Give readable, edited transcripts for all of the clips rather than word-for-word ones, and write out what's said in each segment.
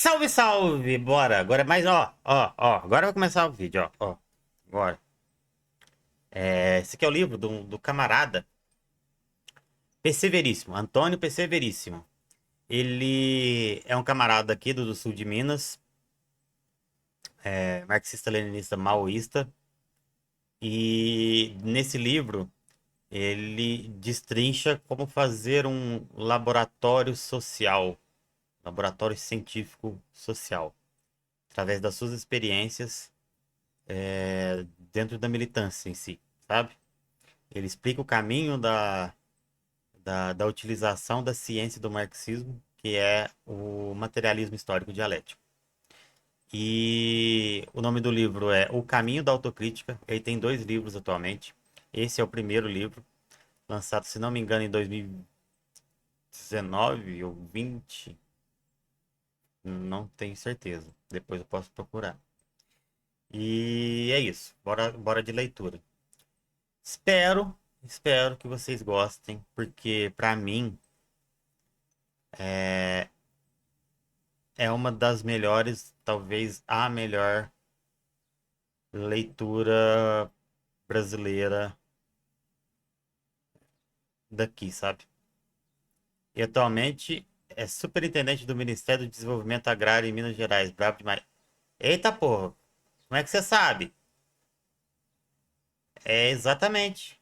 Salve, salve! Bora! Agora é mais, ó. Agora vai começar o vídeo, ó. Agora. Esse aqui é o livro do camarada Perseveríssimo, Antônio Perseveríssimo. Ele é um camarada aqui do sul de Minas, marxista-leninista maoísta. E nesse livro ele destrincha como fazer um laboratório social, laboratório científico social, através das suas experiências dentro da militância em si, sabe? Ele explica o caminho da utilização da ciência do marxismo, que é o materialismo histórico dialético. E o nome do livro é O Caminho da Autocrítica. Ele tem dois livros atualmente. Esse é o primeiro livro, lançado, se não me engano, em 2019 ou 20. Não tenho certeza. Depois eu posso procurar. E é isso. Bora de leitura. Espero que vocês gostem, porque para mim é uma das melhores, talvez a melhor leitura brasileira daqui, sabe? E atualmente é superintendente do Ministério do Desenvolvimento Agrário em Minas Gerais. Brabo demais. Eita porra, como é que você sabe? É exatamente.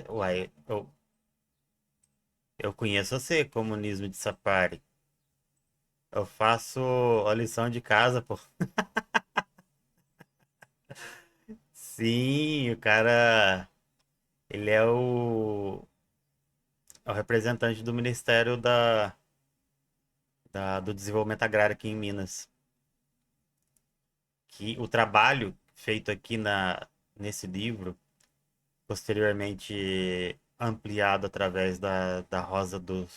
Uai, eu conheço você, comunismo de Sapari. Eu faço a lição de casa, pô. Sim, o cara, ele é o representante do Ministério do Desenvolvimento Agrário aqui em Minas. Que o trabalho feito aqui nesse livro, posteriormente ampliado através da Rosa do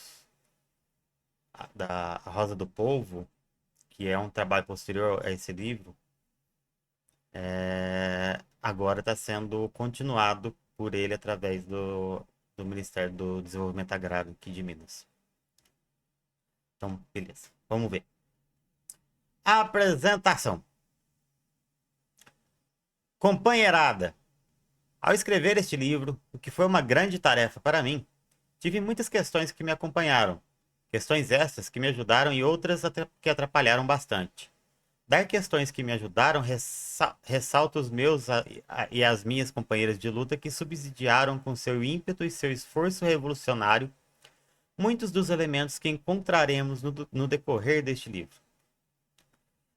Povo, que é um trabalho posterior a esse livro, agora está sendo continuado por ele através do Ministério do Desenvolvimento Agrário aqui de Minas. Então, beleza. Vamos ver. Apresentação. Companheirada, ao escrever este livro, o que foi uma grande tarefa para mim, tive muitas questões que me acompanharam. Questões estas que me ajudaram e outras que atrapalharam bastante. Dar questões que me ajudaram ressalta os meus e as minhas companheiras de luta que subsidiaram com seu ímpeto e seu esforço revolucionário muitos dos elementos que encontraremos no decorrer deste livro.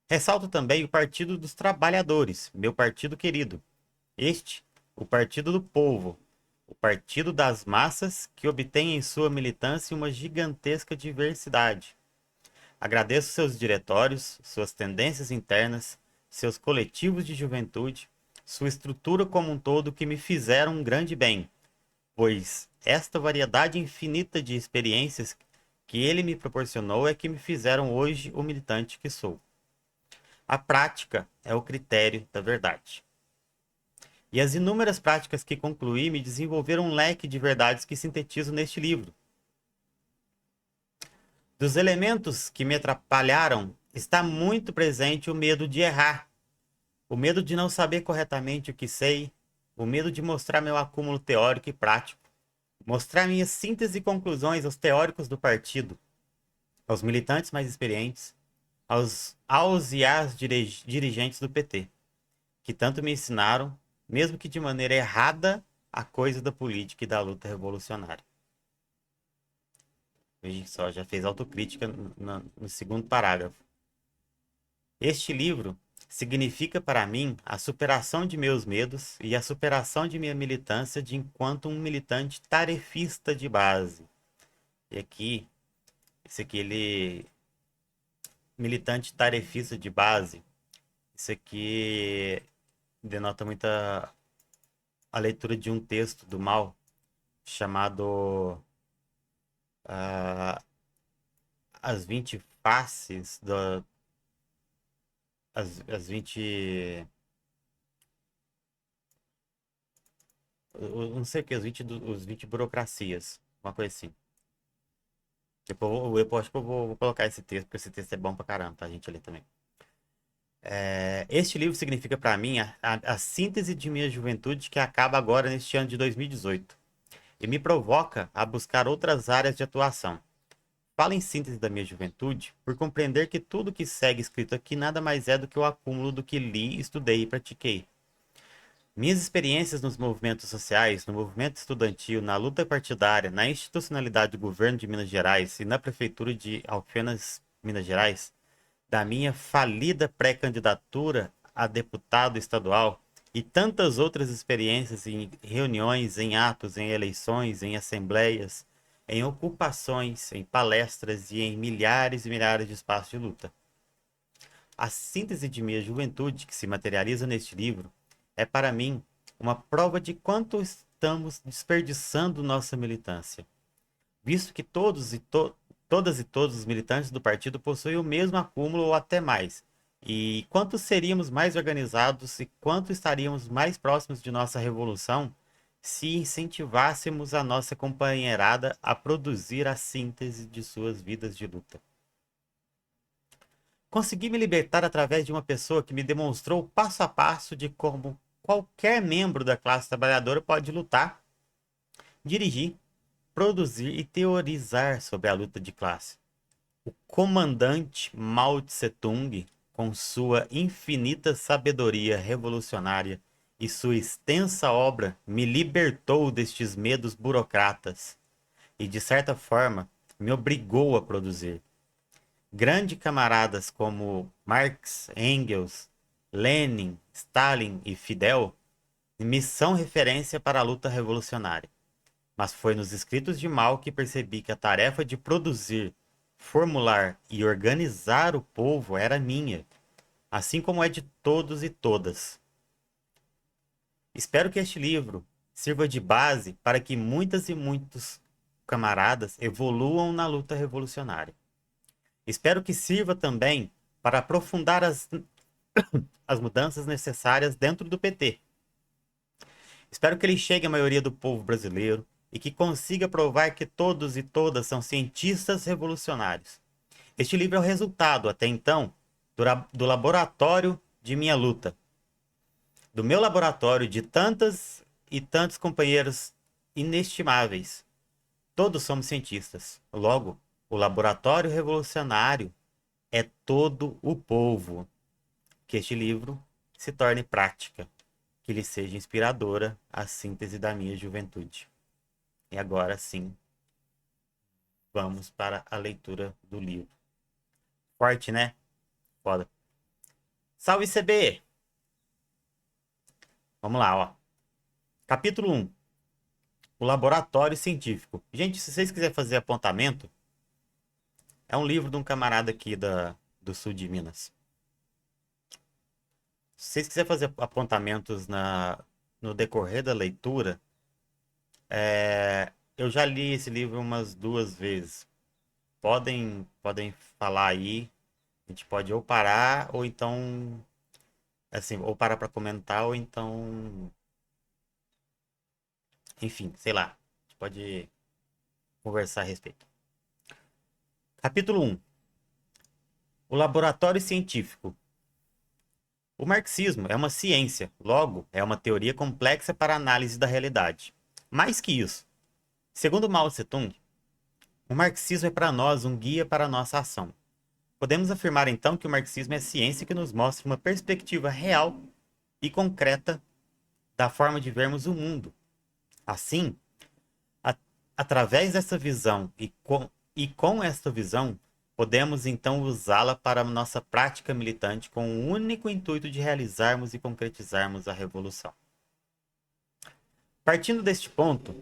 Ressalto também o Partido dos Trabalhadores, meu partido querido. Este, o Partido do Povo, o partido das massas que obtém em sua militância uma gigantesca diversidade. Agradeço seus diretórios, suas tendências internas, seus coletivos de juventude, sua estrutura como um todo que me fizeram um grande bem, pois esta variedade infinita de experiências que ele me proporcionou é que me fizeram hoje o militante que sou. A prática é o critério da verdade. E as inúmeras práticas que concluí me desenvolveram um leque de verdades que sintetizo neste livro. Dos elementos que me atrapalharam, está muito presente o medo de errar, o medo de não saber corretamente o que sei, o medo de mostrar meu acúmulo teórico e prático, mostrar minhas síntese e conclusões aos teóricos do partido, aos militantes mais experientes, aos e às dirigentes do PT, que tanto me ensinaram, mesmo que de maneira errada, a coisa da política e da luta revolucionária. Veja só, já fez autocrítica no segundo parágrafo. Este livro significa para mim a superação de meus medos e a superação de minha militância de enquanto um militante tarefista de base. E aqui, esse aqui, ele... Militante tarefista de base. Isso aqui denota muita a leitura de um texto do Mao chamado ah, As 20 Faces as 20 eu não sei o que, os 20 burocracias, uma coisa assim. Depois acho que eu vou colocar esse texto, porque esse texto é bom pra caramba, tá? A gente lê também. Este livro significa para mim a síntese de minha juventude que acaba agora neste ano de 2018 e me provoca a buscar outras áreas de atuação. Falo em síntese da minha juventude por compreender que tudo que segue escrito aqui nada mais é do que o acúmulo do que li, estudei e pratiquei. Minhas experiências nos movimentos sociais, no movimento estudantil, na luta partidária, na institucionalidade do governo de Minas Gerais e na prefeitura de Alfenas, Minas Gerais, da minha falida pré-candidatura a deputado estadual e tantas outras experiências em reuniões, em atos, em eleições, em assembleias, em ocupações, em palestras e em milhares e milhares de espaços de luta. A síntese de minha juventude, que se materializa neste livro, é para mim uma prova de quanto estamos desperdiçando nossa militância, visto que todas e todos os militantes do partido possuem o mesmo acúmulo ou até mais. E quanto seríamos mais organizados e quanto estaríamos mais próximos de nossa revolução se incentivássemos a nossa companheirada a produzir a síntese de suas vidas de luta. Consegui me libertar através de uma pessoa que me demonstrou passo a passo de como qualquer membro da classe trabalhadora pode lutar, dirigir, produzir e teorizar sobre a luta de classe. O comandante Mao Tse-tung, com sua infinita sabedoria revolucionária e sua extensa obra, me libertou destes medos burocratas e, de certa forma, me obrigou a produzir. Grandes camaradas como Marx, Engels, Lenin, Stalin e Fidel me são referência para a luta revolucionária. Mas foi nos escritos de Mao que percebi que a tarefa de produzir, formular e organizar o povo era minha, assim como é de todos e todas. Espero que este livro sirva de base para que muitas e muitos camaradas evoluam na luta revolucionária. Espero que sirva também para aprofundar as mudanças necessárias dentro do PT. Espero que ele chegue à maioria do povo brasileiro e que consiga provar que todos e todas são cientistas revolucionários. Este livro é o resultado, até então, do laboratório de minha luta, do meu laboratório de tantas e tantos companheiros inestimáveis. Todos somos cientistas. Logo, o laboratório revolucionário é todo o povo. Que este livro se torne prática, que lhe seja inspiradora a síntese da minha juventude. E agora sim, vamos para a leitura do livro. Forte, né? Foda. Salve CB! Vamos lá, ó. Capítulo 1. O Laboratório Científico. Gente, se vocês quiserem fazer apontamento, é um livro de um camarada aqui do sul de Minas. Se vocês quiserem fazer apontamentos no decorrer da leitura, eu já li esse livro umas 2 vezes. Podem falar aí. A gente pode ou parar, ou então, assim, ou parar para comentar, ou então, enfim, sei lá. A gente pode conversar a respeito. Capítulo 1. O laboratório científico. O marxismo é uma ciência, logo, é uma teoria complexa para análise da realidade. Mais que isso, segundo Mao Tse-tung, o marxismo é para nós um guia para a nossa ação. Podemos afirmar então que o marxismo é a ciência que nos mostra uma perspectiva real e concreta da forma de vermos o mundo. Assim, a- através dessa visão e com esta visão, podemos então usá-la para a nossa prática militante com o único intuito de realizarmos e concretizarmos a revolução. Partindo deste ponto,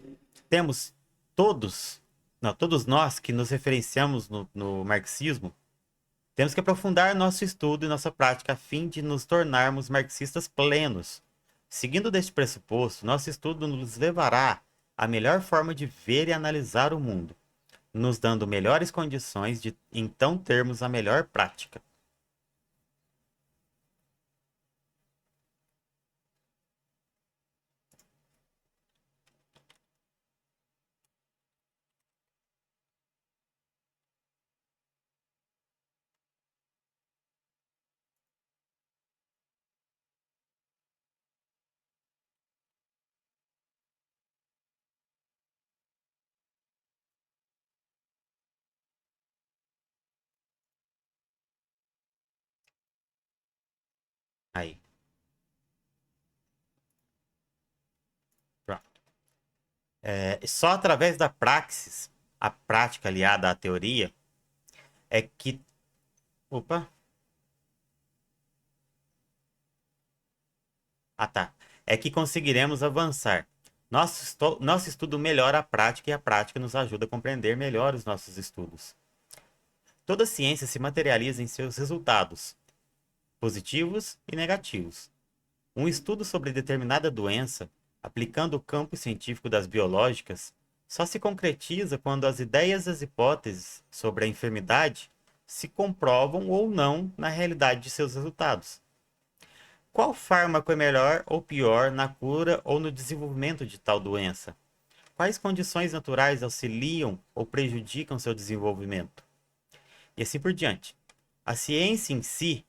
temos todos, não, todos nós que nos referenciamos no marxismo, temos que aprofundar nosso estudo e nossa prática a fim de nos tornarmos marxistas plenos. Seguindo deste pressuposto, nosso estudo nos levará à melhor forma de ver e analisar o mundo, nos dando melhores condições de então termos a melhor prática. Aí. Pronto. Só através da praxis, a prática aliada à teoria, é que. Opa! Ah, tá. É que conseguiremos avançar. Nosso estudo melhora a prática e a prática nos ajuda a compreender melhor os nossos estudos. Toda ciência se materializa em seus resultados, positivos e negativos. Um estudo sobre determinada doença, aplicando o campo científico das biológicas, só se concretiza quando as ideias e as hipóteses sobre a enfermidade se comprovam ou não na realidade de seus resultados. Qual fármaco é melhor ou pior na cura ou no desenvolvimento de tal doença? Quais condições naturais auxiliam ou prejudicam seu desenvolvimento? E assim por diante. A ciência em si,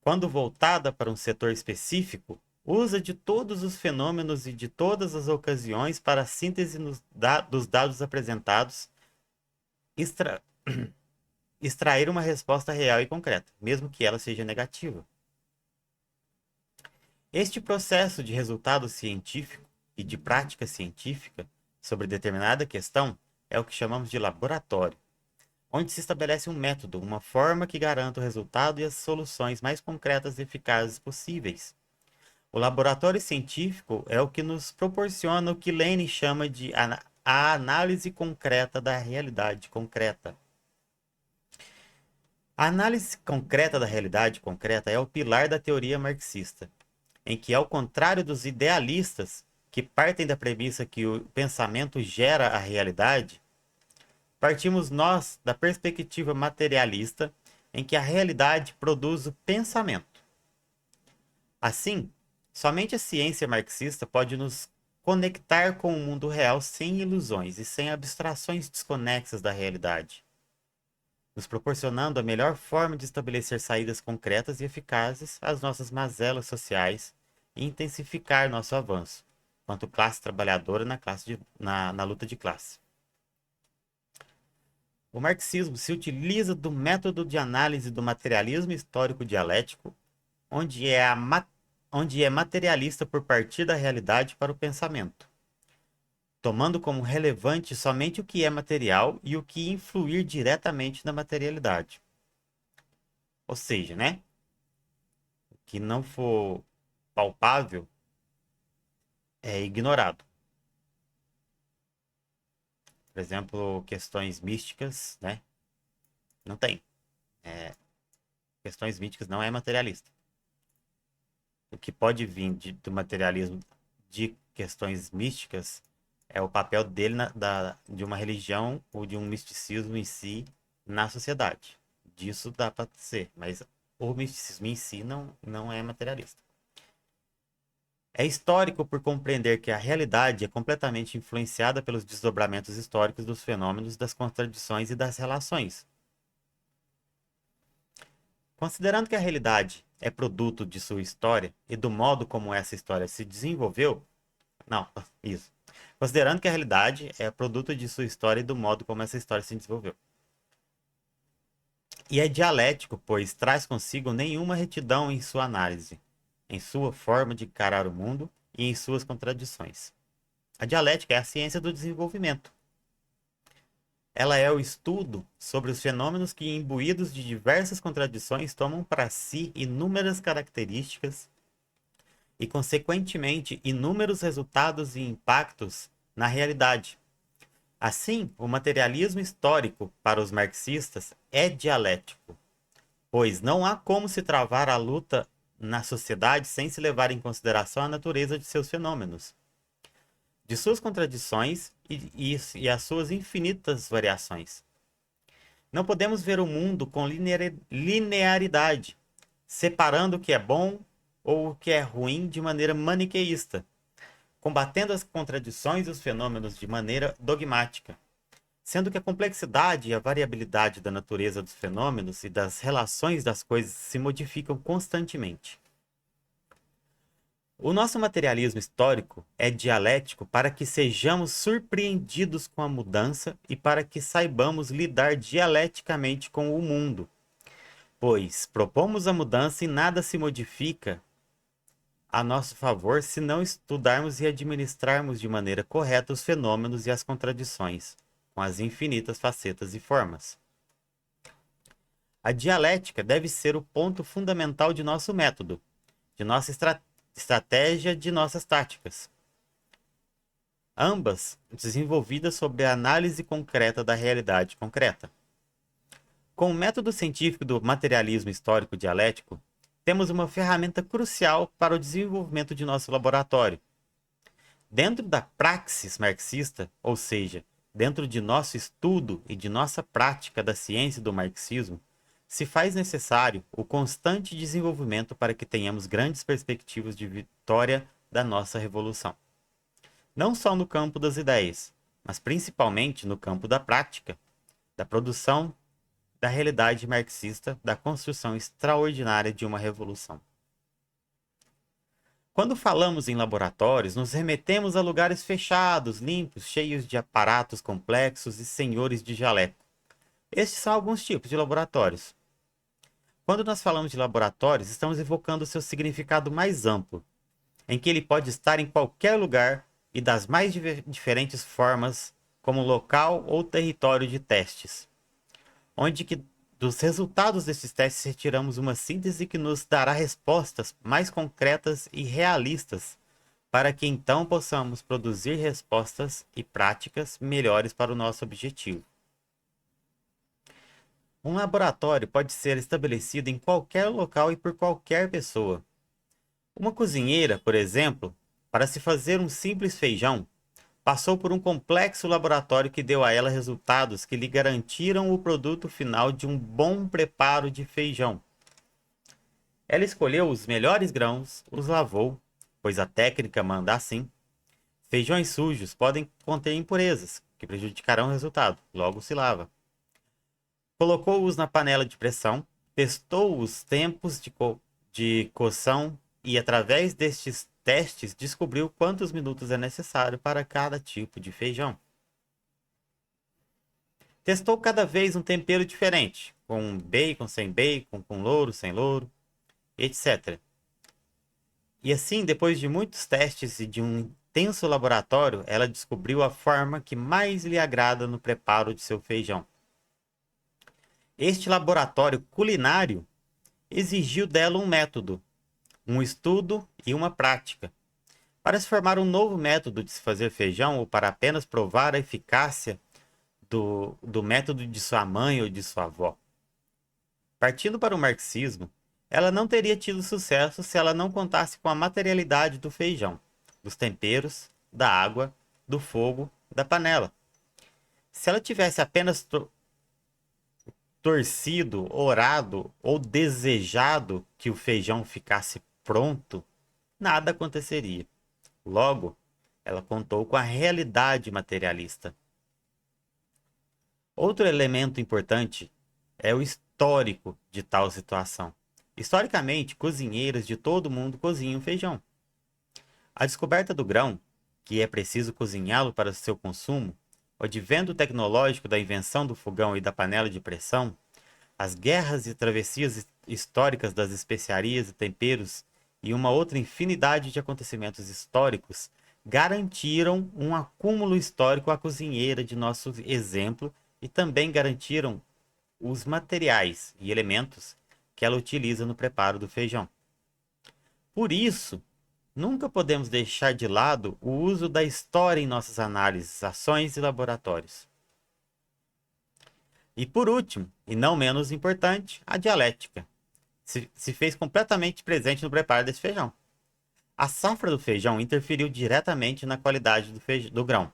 quando voltada para um setor específico, usa de todos os fenômenos e de todas as ocasiões para a síntese dos dados apresentados, extra- extrair uma resposta real e concreta, mesmo que ela seja negativa. Este processo de resultado científico e de prática científica sobre determinada questão é o que chamamos de laboratório, onde se estabelece um método, uma forma que garanta o resultado e as soluções mais concretas e eficazes possíveis. O laboratório científico é o que nos proporciona o que Lenin chama de a análise concreta da realidade concreta. A análise concreta da realidade concreta é o pilar da teoria marxista, em que, ao contrário dos idealistas, que partem da premissa que o pensamento gera a realidade, partimos nós da perspectiva materialista, em que a realidade produz o pensamento. Assim, somente a ciência marxista pode nos conectar com o mundo real sem ilusões e sem abstrações desconexas da realidade, nos proporcionando a melhor forma de estabelecer saídas concretas e eficazes às nossas mazelas sociais e intensificar nosso avanço, quanto classe trabalhadora na luta de classe. O marxismo se utiliza do método de análise do materialismo histórico dialético, onde é materialista por partir da realidade para o pensamento, tomando como relevante somente o que é material e o que influir diretamente na materialidade. Ou seja, né? O que não for palpável é ignorado. Por exemplo, questões místicas, né? Não tem. Questões místicas não é materialista. O que pode vir do materialismo de questões místicas é o papel dele de uma religião ou de um misticismo em si na sociedade. Disso dá para ser, mas o misticismo em si não é materialista. É histórico por compreender que a realidade é completamente influenciada pelos desdobramentos históricos dos fenômenos, das contradições e das relações. Considerando que a realidade é produto de sua história e do modo como essa história se desenvolveu, não, isso. Considerando que a realidade é produto de sua história e do modo como essa história se desenvolveu. E é dialético, pois traz consigo nenhuma retidão em sua análise, em sua forma de encarar o mundo e em suas contradições. A dialética é a ciência do desenvolvimento. Ela é o estudo sobre os fenômenos que, imbuídos de diversas contradições, tomam para si inúmeras características e, consequentemente, inúmeros resultados e impactos na realidade. Assim, o materialismo histórico, para os marxistas, é dialético, pois não há como se travar a luta na sociedade sem se levar em consideração a natureza de seus fenômenos, de suas contradições e as suas infinitas variações. Não podemos ver o mundo com linearidade, separando o que é bom ou o que é ruim de maneira maniqueísta, combatendo as contradições e os fenômenos de maneira dogmática, sendo que a complexidade e a variabilidade da natureza dos fenômenos e das relações das coisas se modificam constantemente. O nosso materialismo histórico é dialético para que sejamos surpreendidos com a mudança e para que saibamos lidar dialeticamente com o mundo, pois propomos a mudança e nada se modifica a nosso favor se não estudarmos e administrarmos de maneira correta os fenômenos e as contradições, com as infinitas facetas e formas. A dialética deve ser o ponto fundamental de nosso método, de nossa estratégia, de nossas táticas. Ambas desenvolvidas sob a análise concreta da realidade concreta. Com o método científico do materialismo histórico dialético, temos uma ferramenta crucial para o desenvolvimento de nosso laboratório. Dentro da praxis marxista, ou seja, dentro de nosso estudo e de nossa prática da ciência do marxismo, se faz necessário o constante desenvolvimento para que tenhamos grandes perspectivas de vitória da nossa revolução. Não só no campo das ideias, mas principalmente no campo da prática, da produção da realidade marxista, da construção extraordinária de uma revolução. Quando falamos em laboratórios, nos remetemos a lugares fechados, limpos, cheios de aparatos complexos e senhores de jaleco. Estes são alguns tipos de laboratórios. Quando nós falamos de laboratórios, estamos evocando seu significado mais amplo, em que ele pode estar em qualquer lugar e das mais diferentes formas, como local ou território de testes, onde que dos resultados desses testes retiramos uma síntese que nos dará respostas mais concretas e realistas, para que então possamos produzir respostas e práticas melhores para o nosso objetivo. Um laboratório pode ser estabelecido em qualquer local e por qualquer pessoa. Uma cozinheira, por exemplo, para se fazer um simples feijão, passou por um complexo laboratório que deu a ela resultados que lhe garantiram o produto final de um bom preparo de feijão. Ela escolheu os melhores grãos, os lavou, pois a técnica manda assim. Feijões sujos podem conter impurezas, que prejudicarão o resultado, logo se lava. Colocou-os na panela de pressão, testou os tempos de cocção e, através destes testes, descobriu quantos minutos é necessário para cada tipo de feijão. Testou cada vez um tempero diferente, com bacon, sem bacon, com louro, sem louro, etc. E assim, depois de muitos testes e de um intenso laboratório, ela descobriu a forma que mais lhe agrada no preparo de seu feijão. Este laboratório culinário exigiu dela um método, um estudo e uma prática. Para se formar um novo método de se fazer feijão ou para apenas provar a eficácia do método de sua mãe ou de sua avó. Partindo para o marxismo, ela não teria tido sucesso se ela não contasse com a materialidade do feijão, dos temperos, da água, do fogo, da panela. Se ela tivesse apenas torcido, orado ou desejado que o feijão ficasse pronto, nada aconteceria. Logo, ela contou com a realidade materialista. Outro elemento importante é o histórico de tal situação. Historicamente, cozinheiras de todo o mundo cozinham feijão. A descoberta do grão, que é preciso cozinhá-lo para seu consumo, o advento tecnológico da invenção do fogão e da panela de pressão, as guerras e travessias históricas das especiarias e temperos e uma outra infinidade de acontecimentos históricos garantiram um acúmulo histórico à cozinheira de nosso exemplo e também garantiram os materiais e elementos que ela utiliza no preparo do feijão. Por isso, nunca podemos deixar de lado o uso da história em nossas análises, ações e laboratórios. E por último, e não menos importante, a dialética se fez completamente presente no preparo desse feijão. A safra do feijão interferiu diretamente na qualidade do grão.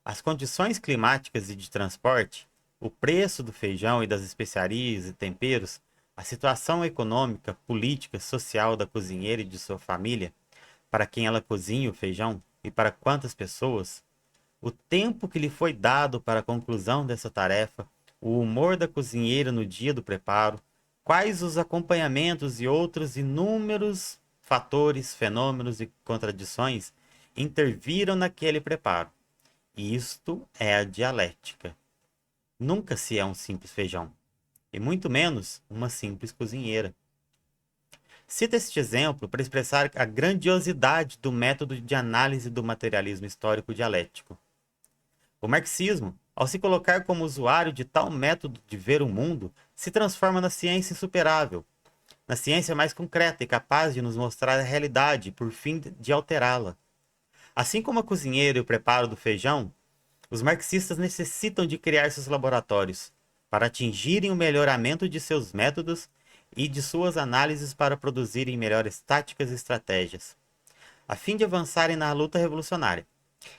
As condições climáticas e de transporte, o preço do feijão e das especiarias e temperos, a situação econômica, política, social da cozinheira e de sua família, para quem ela cozinha o feijão e para quantas pessoas, o tempo que lhe foi dado para a conclusão dessa tarefa, o humor da cozinheira no dia do preparo, quais os acompanhamentos e outros inúmeros fatores, fenômenos e contradições interviram naquele preparo. Isto é a dialética. Nunca se é um simples feijão. e muito menos uma simples cozinheira. Cita este exemplo para expressar a grandiosidade do método de análise do materialismo histórico dialético. O marxismo, ao se colocar como usuário de tal método de ver o mundo, se transforma na ciência insuperável, na ciência mais concreta e capaz de nos mostrar a realidade por fim de alterá-la. Assim como a cozinheira e o preparo do feijão, os marxistas necessitam de criar seus laboratórios para atingirem o melhoramento de seus métodos e de suas análises para produzirem melhores táticas e estratégias, a fim de avançarem na luta revolucionária.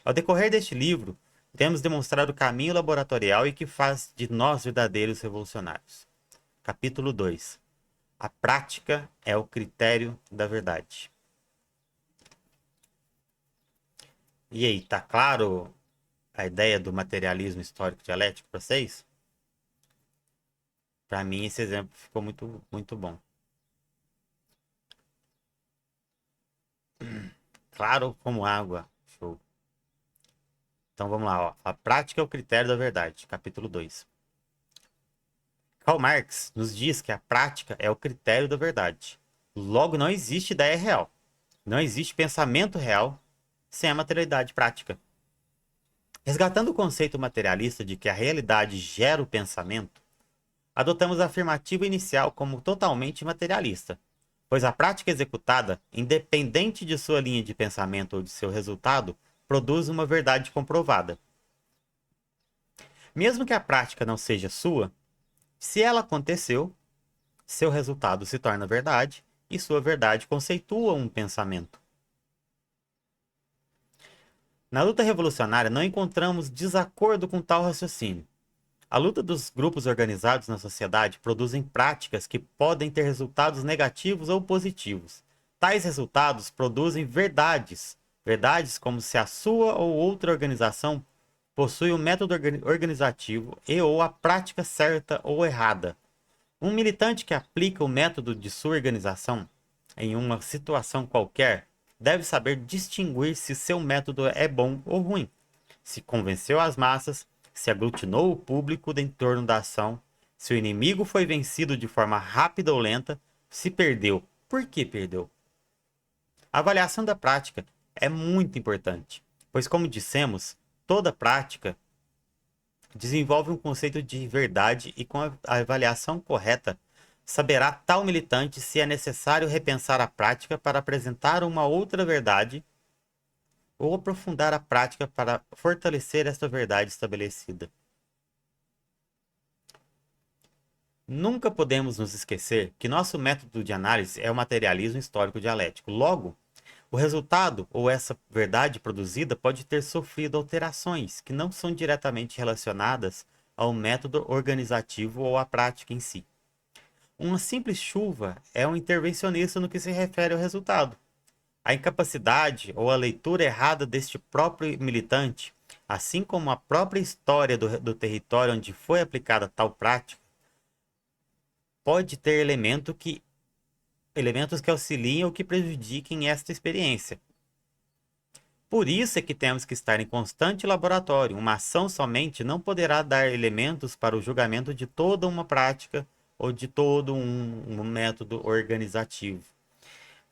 Ao decorrer deste livro, temos demonstrado o caminho laboratorial e que faz de nós verdadeiros revolucionários. Capítulo 2. A prática é o critério da verdade. E aí, tá claro a ideia do materialismo histórico dialético para vocês? Para mim, esse exemplo ficou muito, muito bom. Claro como água. Show. Então vamos lá, ó. A prática é o critério da verdade. Capítulo 2. Karl Marx nos diz que a prática é o critério da verdade. Logo, não existe ideia real. Não existe pensamento real sem a materialidade prática. Resgatando o conceito materialista de que a realidade gera o pensamento, adotamos a afirmativa inicial como totalmente materialista, pois a prática executada, independente de sua linha de pensamento ou de seu resultado, produz uma verdade comprovada. Mesmo que a prática não seja sua, se ela aconteceu, seu resultado se torna verdade e sua verdade conceitua um pensamento. Na luta revolucionária, não encontramos desacordo com tal raciocínio. A luta dos grupos organizados na sociedade produzem práticas que podem ter resultados negativos ou positivos. Tais resultados produzem verdades, verdades como se a sua ou outra organização possui um método organizativo e ou a prática certa ou errada. Um militante que aplica o método de sua organização em uma situação qualquer deve saber distinguir se seu método é bom ou ruim, se convenceu as massas, se aglutinou o público em torno da ação, se o inimigo foi vencido de forma rápida ou lenta, se perdeu, por que perdeu. A avaliação da prática é muito importante, pois, como dissemos, toda prática desenvolve um conceito de verdade e com a avaliação correta, saberá tal militante se é necessário repensar a prática para apresentar uma outra verdade ou aprofundar a prática para fortalecer esta verdade estabelecida. Nunca podemos nos esquecer que nosso método de análise é o materialismo histórico dialético. Logo, o resultado ou essa verdade produzida pode ter sofrido alterações que não são diretamente relacionadas ao método organizativo ou à prática em si. Uma simples chuva é um intervencionista no que se refere ao resultado. A incapacidade ou a leitura errada deste próprio militante, assim como a própria história do território onde foi aplicada tal prática, pode ter elementos que auxiliem ou que prejudiquem esta experiência. Por isso é que temos que estar em constante laboratório. Uma ação somente não poderá dar elementos para o julgamento de toda uma prática ou de todo um método organizativo.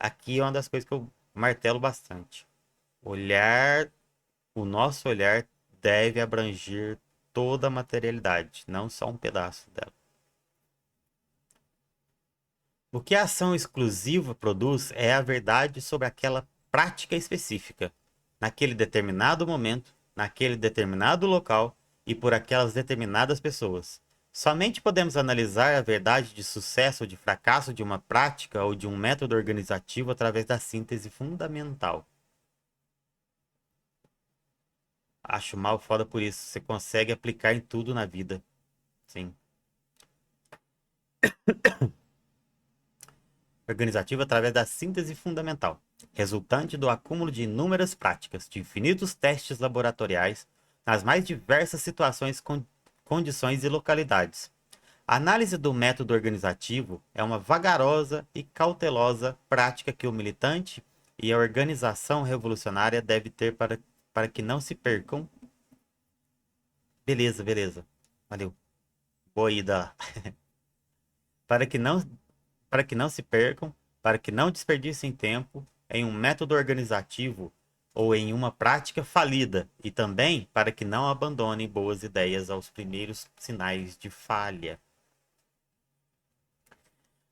Aqui é uma das coisas que eu martelo bastante. Olhar, o nosso olhar deve abranger toda a materialidade, não só um pedaço dela. O que a ação exclusiva produz é a verdade sobre aquela prática específica, naquele determinado momento, naquele determinado local e por aquelas determinadas pessoas. Somente podemos analisar a verdade de sucesso ou de fracasso de uma prática ou de um método organizativo através da síntese fundamental. Acho mal foda por isso. Você consegue aplicar em tudo na vida. Sim. Organizativo através da síntese fundamental, resultante do acúmulo de inúmeras práticas, de infinitos testes laboratoriais, nas mais diversas situações, condições e localidades. A análise do método organizativo é uma vagarosa e cautelosa prática que o militante e a organização revolucionária deve ter para que não se percam. Beleza, beleza. Valeu. Boa ida. para que não, para que não se percam, para que não desperdicem tempo em um método organizativo ou em uma prática falida, e também para que não abandonem boas ideias aos primeiros sinais de falha.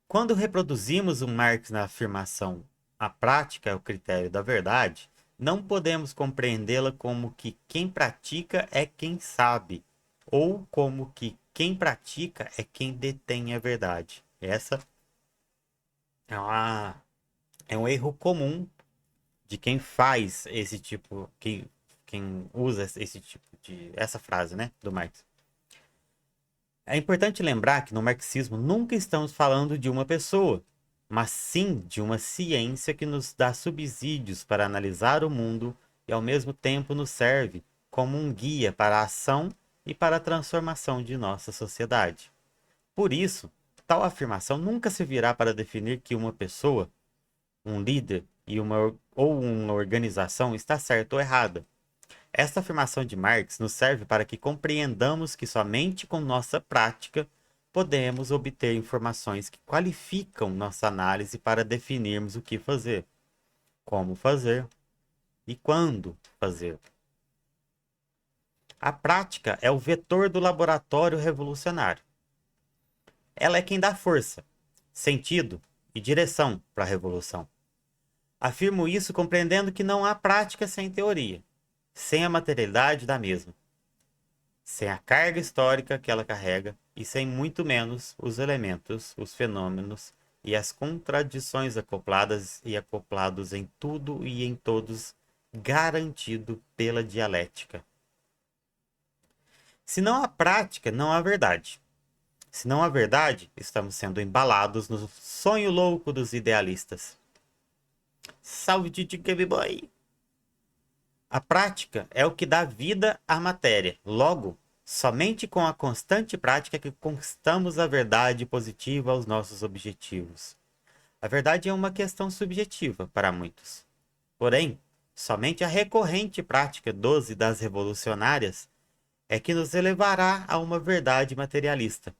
Quando reproduzimos o Marx na afirmação "a prática é o critério da verdade", não podemos compreendê-la como que quem pratica é quem sabe, ou como que quem pratica é quem detém a verdade. Essa é, é um erro comum de quem faz esse tipo, quem usa esse tipo de, essa frase, né, do Marx. É importante lembrar que no marxismo nunca estamos falando de uma pessoa, mas sim de uma ciência que nos dá subsídios para analisar o mundo e ao mesmo tempo nos serve como um guia para a ação e para a transformação de nossa sociedade. Por isso, tal afirmação nunca servirá para definir que uma pessoa, um líder ou uma organização está certa ou errada. Esta afirmação de Marx nos serve para que compreendamos que somente com nossa prática podemos obter informações que qualificam nossa análise para definirmos o que fazer, como fazer e quando fazer. A prática é o vetor do laboratório revolucionário. Ela é quem dá força, sentido e direção para a revolução. Afirmo isso compreendendo que não há prática sem teoria, sem a materialidade da mesma, sem a carga histórica que ela carrega e sem muito menos os elementos, os fenômenos e as contradições acopladas e acoplados em tudo e em todos, garantido pela dialética. Se não há prática, não há verdade. Se não há verdade, estamos sendo embalados no sonho louco dos idealistas. Salve, Titi Game Boy! A prática é o que dá vida à matéria. Logo, somente com a constante prática que conquistamos a verdade positiva aos nossos objetivos. A verdade é uma questão subjetiva para muitos. Porém, somente a recorrente prática dos e das revolucionárias é que nos elevará a uma verdade materialista,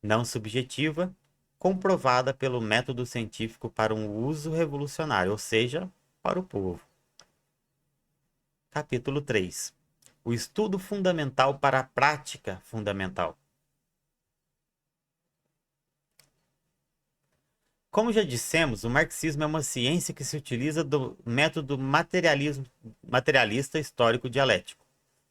não subjetiva, comprovada pelo método científico para um uso revolucionário, ou seja, para o povo. Capítulo 3. O estudo fundamental para a prática fundamental. Como já dissemos, o marxismo é uma ciência que se utiliza do método materialista histórico dialético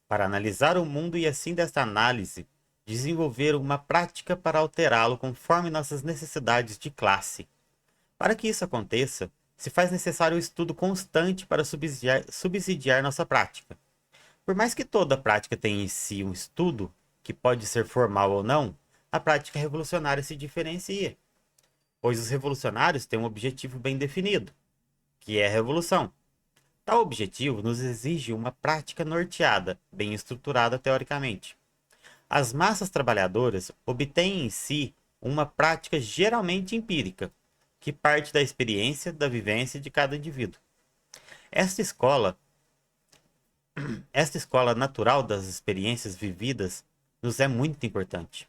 para analisar o mundo e, assim, desta análise, desenvolver uma prática para alterá-lo conforme nossas necessidades de classe. Para que isso aconteça, se faz necessário o estudo constante para subsidiar nossa prática. Por mais que toda prática tenha em si um estudo, que pode ser formal ou não, a prática revolucionária se diferencia, pois os revolucionários têm um objetivo bem definido, que é a revolução. Tal objetivo nos exige uma prática norteada, bem estruturada teoricamente. As massas trabalhadoras obtêm em si uma prática geralmente empírica, que parte da experiência, da vivência de cada indivíduo. Esta escola Esta escola natural das experiências vividas nos é muito importante,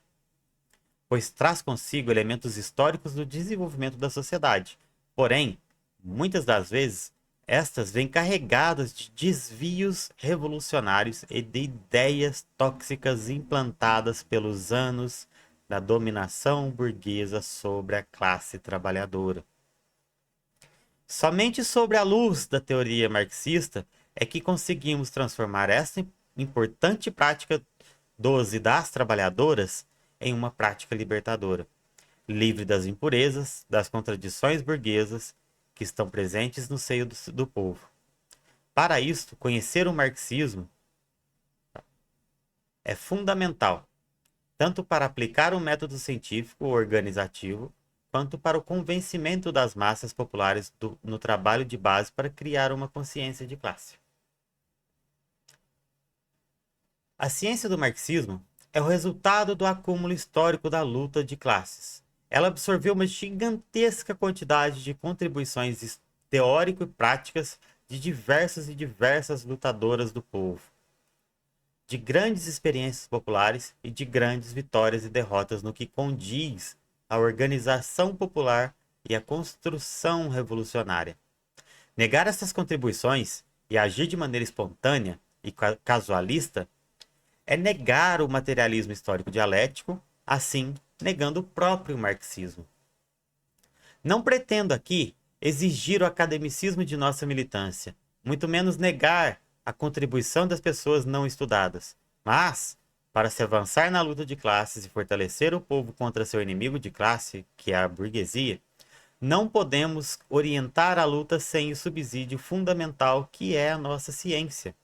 pois traz consigo elementos históricos do desenvolvimento da sociedade. Porém, muitas das vezes, estas vêm carregadas de desvios revolucionários e de ideias tóxicas implantadas pelos anos da dominação burguesa sobre a classe trabalhadora. Somente sobre a luz da teoria marxista é que conseguimos transformar essa importante prática dos e das trabalhadoras em uma prática libertadora, livre das impurezas, das contradições burguesas que estão presentes no seio do povo. Para isto, conhecer o marxismo é fundamental, tanto para aplicar o método científico organizativo, quanto para o convencimento das massas populares no trabalho de base para criar uma consciência de classe. A ciência do marxismo é o resultado do acúmulo histórico da luta de classes. Ela absorveu uma gigantesca quantidade de contribuições teórico e práticas de diversas lutadoras do povo, de grandes experiências populares e de grandes vitórias e derrotas no que condiz a organização popular e a construção revolucionária. Negar essas contribuições e agir de maneira espontânea e casualista é negar o materialismo histórico dialético, assim negando o próprio marxismo. Não pretendo aqui exigir o academicismo de nossa militância, muito menos negar a contribuição das pessoas não estudadas, mas, para se avançar na luta de classes e fortalecer o povo contra seu inimigo de classe, que é a burguesia, não podemos orientar a luta sem o subsídio fundamental que é a nossa ciência,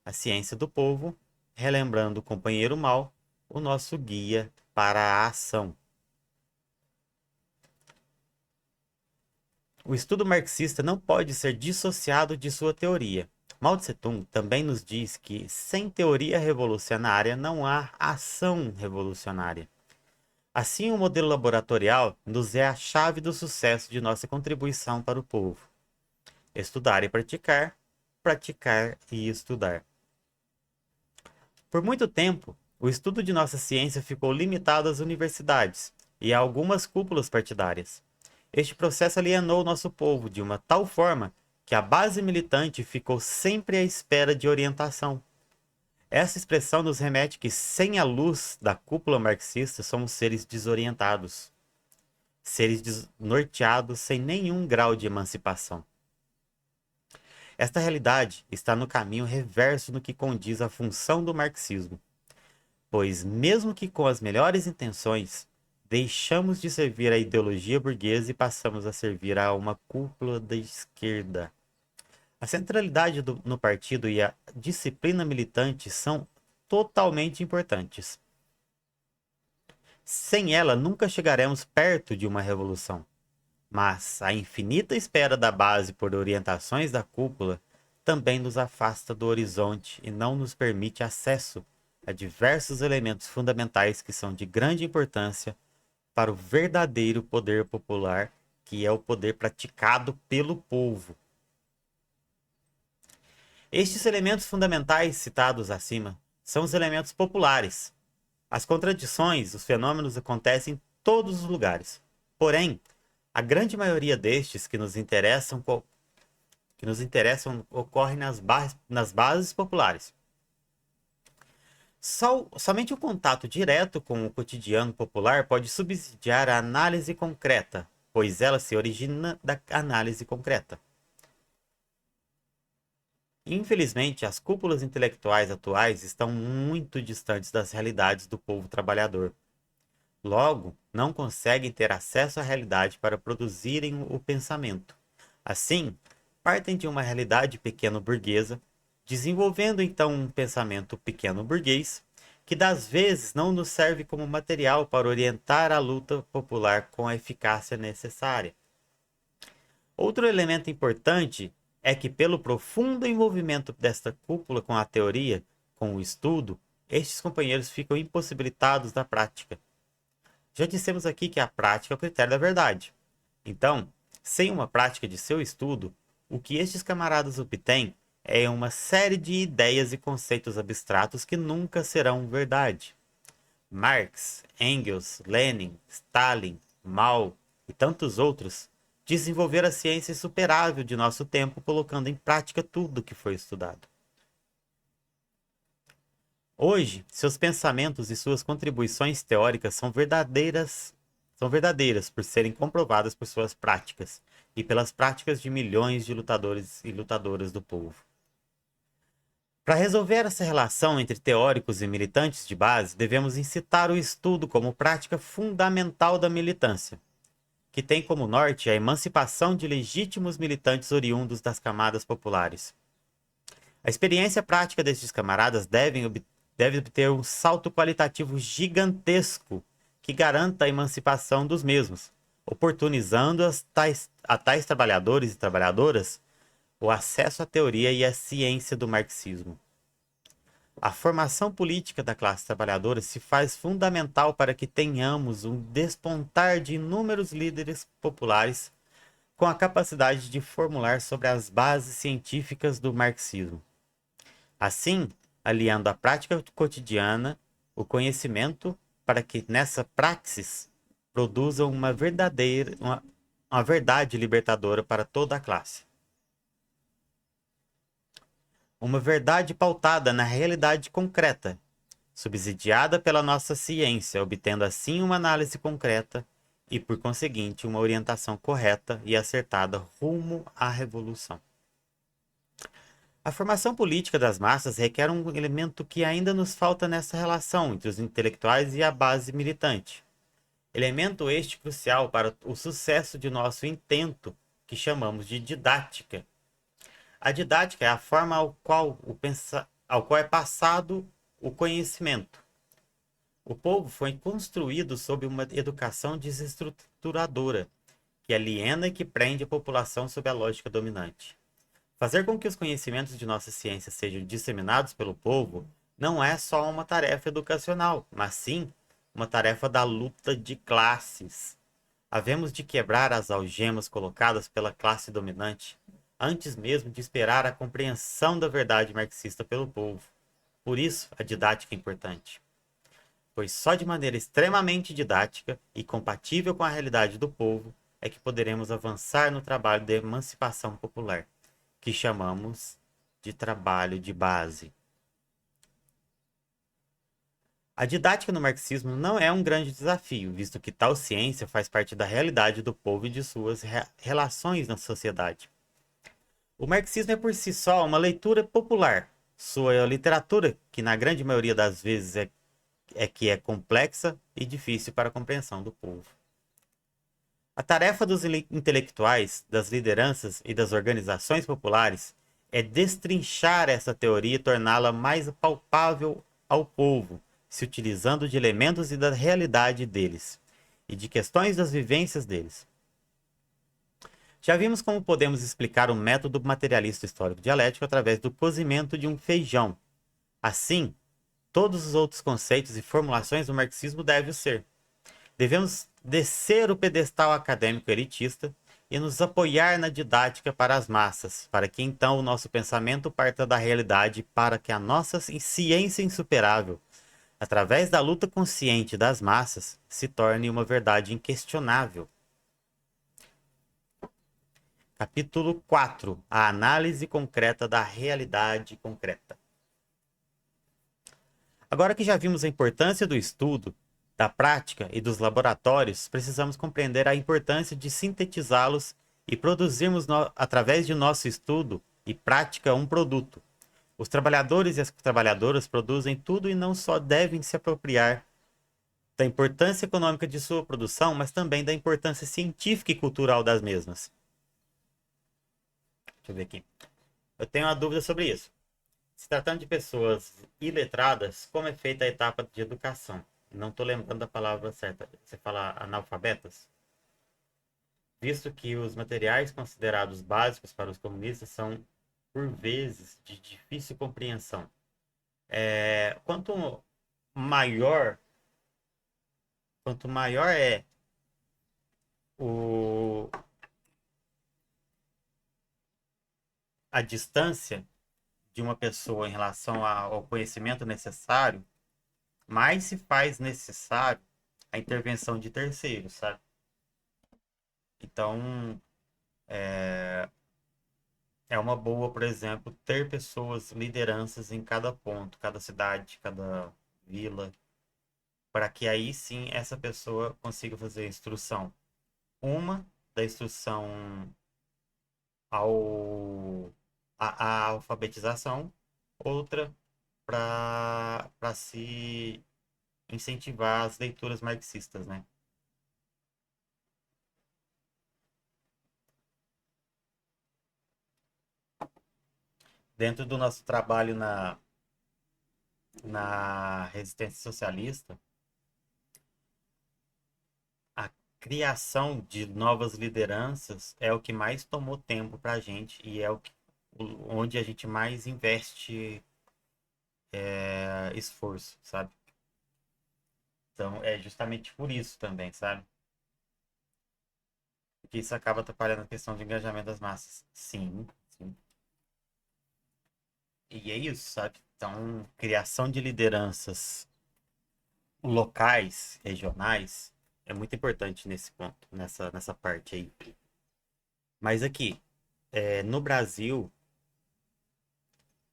a ciência do povo, relembrando o companheiro Mao, o nosso guia para a ação. O estudo marxista não pode ser dissociado de sua teoria. Mao Tse-tung também nos diz que sem teoria revolucionária não há ação revolucionária. Assim, o modelo laboratorial nos é a chave do sucesso de nossa contribuição para o povo. Estudar e praticar, praticar e estudar. Por muito tempo, o estudo de nossa ciência ficou limitado às universidades e a algumas cúpulas partidárias. Este processo alienou nosso povo de uma tal forma que a base militante ficou sempre à espera de orientação. Essa expressão nos remete que, sem a luz da cúpula marxista, somos seres desorientados, seres desnorteados sem nenhum grau de emancipação. Esta realidade está no caminho reverso no que condiz à função do marxismo, pois, mesmo que com as melhores intenções, deixamos de servir a ideologia burguesa e passamos a servir a uma cúpula da esquerda. A centralidade no partido e a disciplina militante são totalmente importantes. Sem ela, nunca chegaremos perto de uma revolução. Mas a infinita espera da base por orientações da cúpula também nos afasta do horizonte e não nos permite acesso a diversos elementos fundamentais que são de grande importância para o verdadeiro poder popular, que é o poder praticado pelo povo. Estes elementos fundamentais citados acima são os elementos populares. As contradições, os fenômenos acontecem em todos os lugares. Porém, a grande maioria destes que nos interessam ocorre nas bases populares. Somente o contato direto com o cotidiano popular pode subsidiar a análise concreta, pois ela se origina da análise concreta. Infelizmente, as cúpulas intelectuais atuais estão muito distantes das realidades do povo trabalhador. Logo, não conseguem ter acesso à realidade para produzirem o pensamento. Assim, partem de uma realidade pequeno-burguesa, desenvolvendo então um pensamento pequeno-burguês, que das vezes não nos serve como material para orientar a luta popular com a eficácia necessária. Outro elemento importante é que, pelo profundo envolvimento desta cúpula com a teoria, com o estudo, estes companheiros ficam impossibilitados da prática. Já dissemos aqui que a prática é o critério da verdade. Então, sem uma prática de seu estudo, o que estes camaradas obtêm é uma série de ideias e conceitos abstratos que nunca serão verdade. Marx, Engels, Lenin, Stalin, Mao e tantos outros desenvolveram a ciência insuperável de nosso tempo, colocando em prática tudo o que foi estudado. Hoje, seus pensamentos e suas contribuições teóricas são verdadeiras por serem comprovadas por suas práticas e pelas práticas de milhões de lutadores e lutadoras do povo. Para resolver essa relação entre teóricos e militantes de base, devemos incitar o estudo como prática fundamental da militância, que tem como norte a emancipação de legítimos militantes oriundos das camadas populares. A experiência prática destes camaradas deve obter um salto qualitativo gigantesco que garanta a emancipação dos mesmos, oportunizando a tais trabalhadores e trabalhadoras o acesso à teoria e à ciência do marxismo. A formação política da classe trabalhadora se faz fundamental para que tenhamos um despontar de inúmeros líderes populares com a capacidade de formular sobre as bases científicas do marxismo. Assim, aliando à prática cotidiana, o conhecimento, para que nessa praxis produzam uma verdade libertadora para toda a classe. Uma verdade pautada na realidade concreta, subsidiada pela nossa ciência, obtendo assim uma análise concreta e, por conseguinte, uma orientação correta e acertada rumo à revolução. A formação política das massas requer um elemento que ainda nos falta nessa relação entre os intelectuais e a base militante. Elemento este crucial para o sucesso de nosso intento, que chamamos de didática. A didática é a forma ao qual é passado o conhecimento. O povo foi construído sob uma educação desestruturadora, que aliena e que prende a população sob a lógica dominante. Fazer com que os conhecimentos de nossa ciência sejam disseminados pelo povo não é só uma tarefa educacional, mas sim uma tarefa da luta de classes. Havemos de quebrar as algemas colocadas pela classe dominante, antes mesmo de esperar a compreensão da verdade marxista pelo povo. Por isso, a didática é importante. Pois só de maneira extremamente didática e compatível com a realidade do povo é que poderemos avançar no trabalho de emancipação popular, que chamamos de trabalho de base. A didática no marxismo não é um grande desafio, visto que tal ciência faz parte da realidade do povo e de suas relações na sociedade. O marxismo é por si só uma leitura popular. Sua literatura, que na grande maioria das vezes é complexa e difícil para a compreensão do povo. A tarefa dos intelectuais, das lideranças e das organizações populares é destrinchar essa teoria e torná-la mais palpável ao povo, se utilizando de elementos e da realidade deles, e de questões das vivências deles. Já vimos como podemos explicar o método materialista histórico dialético através do cozimento de um feijão. Assim, todos os outros conceitos e formulações do marxismo devem ser. Devemos descer o pedestal acadêmico elitista e nos apoiar na didática para as massas, para que então o nosso pensamento parta da realidade, para que a nossa ciência insuperável, através da luta consciente das massas, se torne uma verdade inquestionável. Capítulo 4. A análise concreta da realidade concreta. Agora que já vimos a importância do estudo, da prática e dos laboratórios, precisamos compreender a importância de sintetizá-los e produzirmos, através de nosso estudo e prática, um produto. Os trabalhadores e as trabalhadoras produzem tudo e não só devem se apropriar da importância econômica de sua produção, mas também da importância científica e cultural das mesmas. Deixa eu ver aqui. Eu tenho uma dúvida sobre isso. Se tratando de pessoas iletradas, como é feita a etapa de educação? Não estou lembrando da palavra certa. Você fala analfabetas? Visto que os materiais considerados básicos para os comunistas são, por vezes, de difícil compreensão. Quanto maior, quanto maior é o, a distância de uma pessoa em relação ao conhecimento necessário, mais se faz necessário a intervenção de terceiros, sabe? Então, é uma boa, por exemplo, ter pessoas, lideranças em cada ponto, cada cidade, cada vila, para que aí sim essa pessoa consiga fazer a instrução. Uma da instrução ao, à alfabetização, outra para se incentivar as leituras marxistas, né? Dentro do nosso trabalho na resistência socialista, a criação de novas lideranças é o que mais tomou tempo para a gente e é onde a gente mais investe esforço, sabe? Então é justamente por isso também, sabe? Porque isso acaba atrapalhando a questão de engajamento das massas. Sim, sim. E é isso, sabe? Então, criação de lideranças locais, regionais, é muito importante nesse ponto, nessa parte aí. Mas aqui, no Brasil,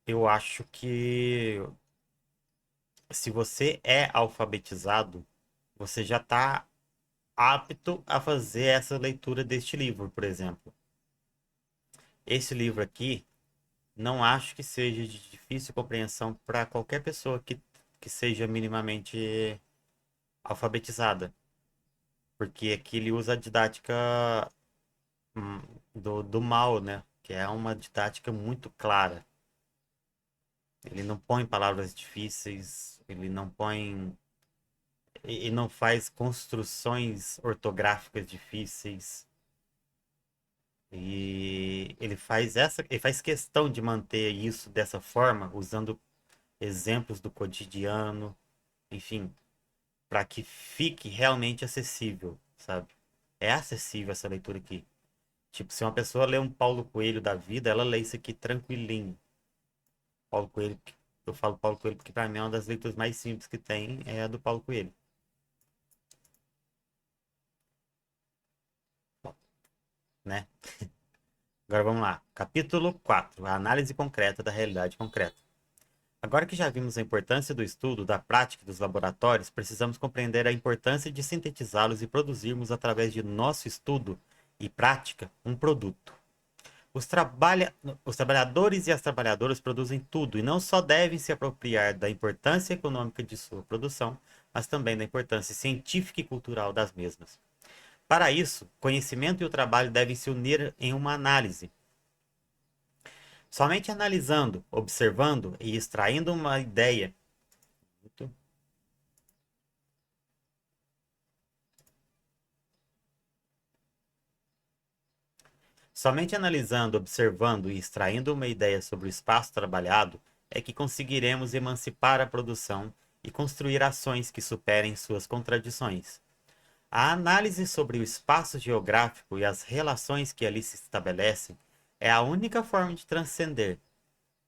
eu acho que se você é alfabetizado, você já está apto a fazer essa leitura deste livro, por exemplo. Esse livro aqui, não acho que seja de difícil compreensão para qualquer pessoa que seja minimamente alfabetizada, porque aqui ele usa a didática hum, do mal, né? Que é uma didática muito clara. Ele não põe palavras difíceis, ele não põe e não faz construções ortográficas difíceis. E ele faz questão de manter isso dessa forma, usando exemplos do cotidiano, enfim, para que fique realmente acessível, sabe? É acessível essa leitura aqui. Tipo, se uma pessoa lê um Paulo Coelho da vida, ela lê isso aqui tranquilinho. Paulo Coelho, eu falo Paulo Coelho porque para mim é uma das leituras mais simples que tem, é a do Paulo Coelho, né? Agora vamos lá. Capítulo 4. A análise concreta da realidade concreta. Agora que já vimos a importância do estudo, da prática e dos laboratórios, precisamos compreender a importância de sintetizá-los e produzirmos, através de nosso estudo e prática, um produto. Os, trabalha... Os trabalhadores e as trabalhadoras produzem tudo e não só devem se apropriar da importância econômica de sua produção, mas também da importância científica e cultural das mesmas. Para isso, conhecimento e o trabalho devem se unir em uma análise. Somente analisando, observando e extraindo uma ideia. Somente analisando, observando e extraindo uma ideia sobre o espaço trabalhado é que conseguiremos emancipar a produção e construir ações que superem suas contradições. A análise sobre o espaço geográfico e as relações que ali se estabelecem é a única forma de transcender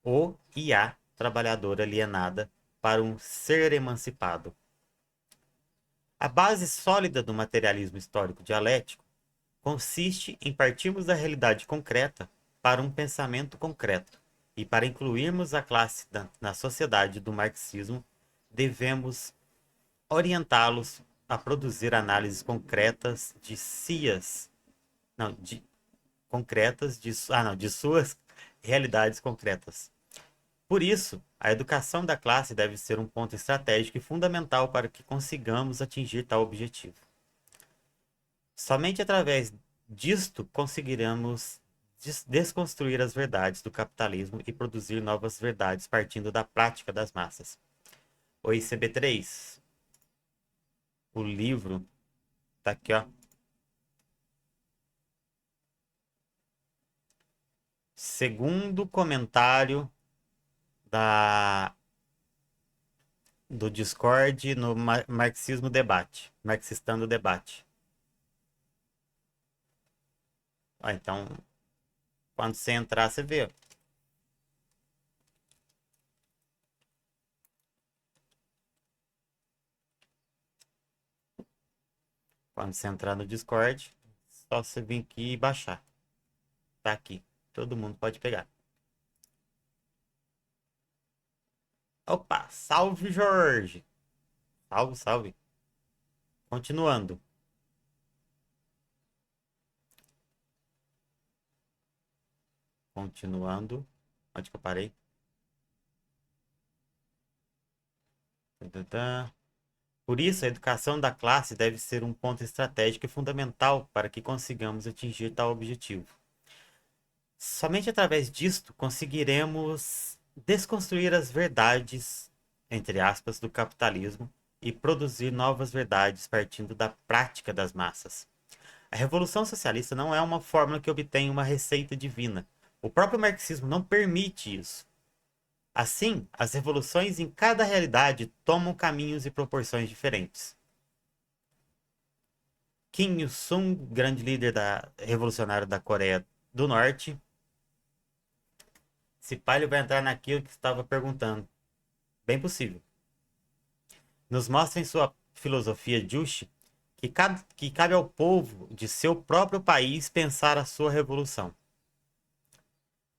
o e a trabalhadora alienada para um ser emancipado. A base sólida do materialismo histórico dialético consiste em partirmos da realidade concreta para um pensamento concreto. E para incluirmos a classe na sociedade do marxismo, devemos orientá-los a produzir análises concretas de cias, não, de concretas de suas realidades concretas. Por isso, a educação da classe deve ser um ponto estratégico e fundamental para que consigamos atingir tal objetivo. Somente através disto conseguiremos desconstruir as verdades do capitalismo e produzir novas verdades partindo da prática das massas. O ICB3, o livro, tá aqui, ó. Segundo comentário da do Discord no Marxismo Debate, Marxistando Debate. Ó, então, quando você entrar, você vê. Quando você entrar no Discord, só você vir aqui e baixar. Tá aqui. Todo mundo pode pegar. Opa, salve Jorge. Salve, salve. Continuando. Continuando. Onde que eu parei? Tantantã. Por isso, a educação da classe deve ser um ponto estratégico e fundamental para que consigamos atingir tal objetivo. Somente através disto conseguiremos desconstruir as verdades, entre aspas, do capitalismo e produzir novas verdades partindo da prática das massas. A revolução socialista não é uma fórmula que obtém uma receita divina. O próprio marxismo não permite isso. Assim, as revoluções em cada realidade tomam caminhos e proporções diferentes. Kim Il-sung, grande líder revolucionário da Coreia do Norte, se pá, ele vai entrar naquilo que estava perguntando. Bem possível. Nos mostra em sua filosofia Juche que cabe ao povo de seu próprio país pensar a sua revolução.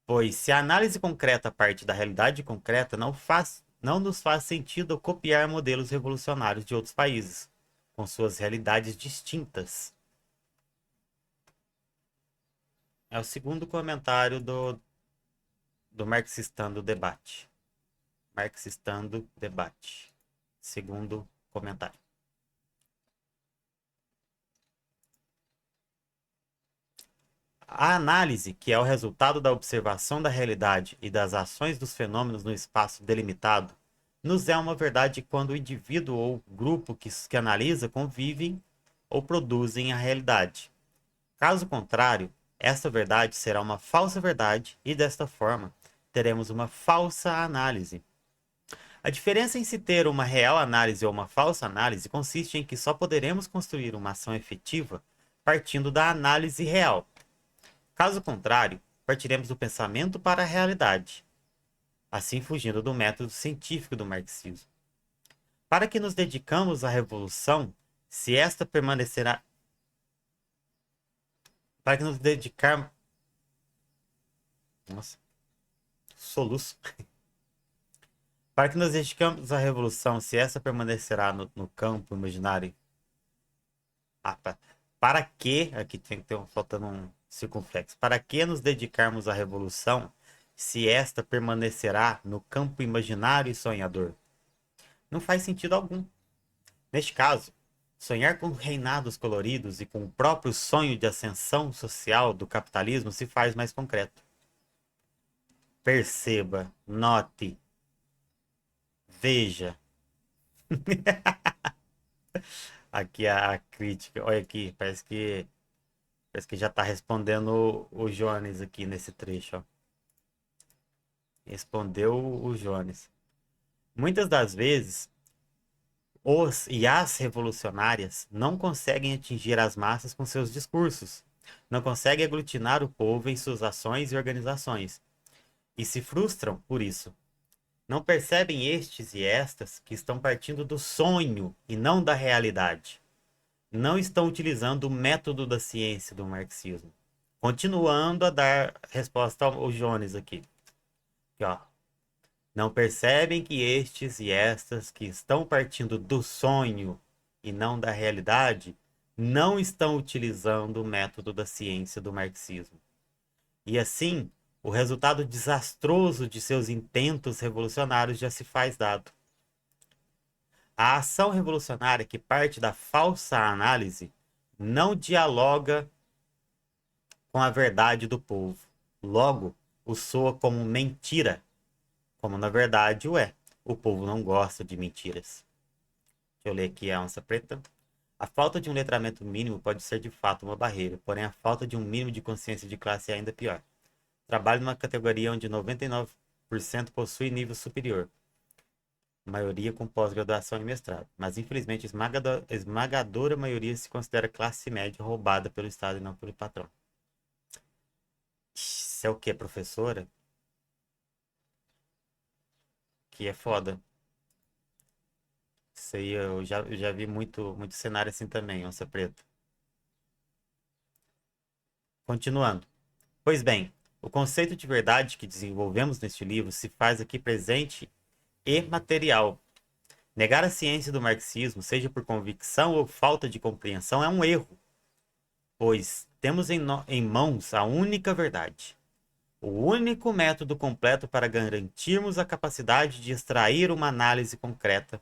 Pois se a análise concreta parte da realidade concreta, não nos faz sentido copiar modelos revolucionários de outros países, com suas realidades distintas. É o segundo comentário do Marxistando Debate. Marxistando Debate. Segundo comentário. A análise, que é o resultado da observação da realidade e das ações dos fenômenos no espaço delimitado, nos é uma verdade quando o indivíduo ou grupo que analisa convivem ou produzem a realidade. Caso contrário, esta verdade será uma falsa verdade e, desta forma, teremos uma falsa análise. A diferença em se ter uma real análise ou uma falsa análise consiste em que só poderemos construir uma ação efetiva partindo da análise real. Caso contrário, partiremos do pensamento para a realidade, assim fugindo do método científico do marxismo. Para que nos dedicamos à revolução, se esta permanecerá... Para que nos dedicarmos... Nossa, soluço. Para que nos dedicamos à revolução, se essa permanecerá no campo imaginário... Para que... Aqui tem que ter faltando um circunflexo. Para que nos dedicarmos à revolução, se esta permanecerá no campo imaginário e sonhador? Não faz sentido algum. Neste caso, sonhar com reinados coloridos e com o próprio sonho de ascensão social do capitalismo se faz mais concreto. Perceba, note, veja. Aqui a crítica. Olha aqui, parece que já está respondendo o Jones aqui nesse trecho. Ó. Respondeu o Jones. Muitas das vezes, os e as revolucionárias não conseguem atingir as massas com seus discursos, não conseguem aglutinar o povo em suas ações e organizações, e se frustram por isso. Não percebem estes e estas que estão partindo do sonho e não da realidade. Não estão utilizando o método da ciência do marxismo. Continuando a dar resposta ao Jones aqui. Aqui, ó. Não percebem que estes e estas que estão partindo do sonho e não da realidade não estão utilizando o método da ciência do marxismo. E assim, o resultado desastroso de seus intentos revolucionários já se faz dado. A ação revolucionária que parte da falsa análise não dialoga com a verdade do povo. Logo, o soa como mentira, como na verdade o é. O povo não gosta de mentiras. Deixa eu ler aqui a onça preta. A falta de um letramento mínimo pode ser de fato uma barreira, porém a falta de um mínimo de consciência de classe é ainda pior. Trabalho numa categoria onde 99% possui nível superior, a maioria com pós-graduação e mestrado, mas infelizmente a esmagadora maioria se considera classe média roubada pelo Estado e não pelo patrão. Isso é o que, professora? Que é foda. Isso aí eu já vi muito cenário assim também, onça preta. Continuando. Pois bem, o conceito de verdade que desenvolvemos neste livro se faz aqui presente e material. Negar a ciência do marxismo, seja por convicção ou falta de compreensão, é um erro, pois temos em mãos a única verdade, o único método completo para garantirmos a capacidade de extrair uma análise concreta.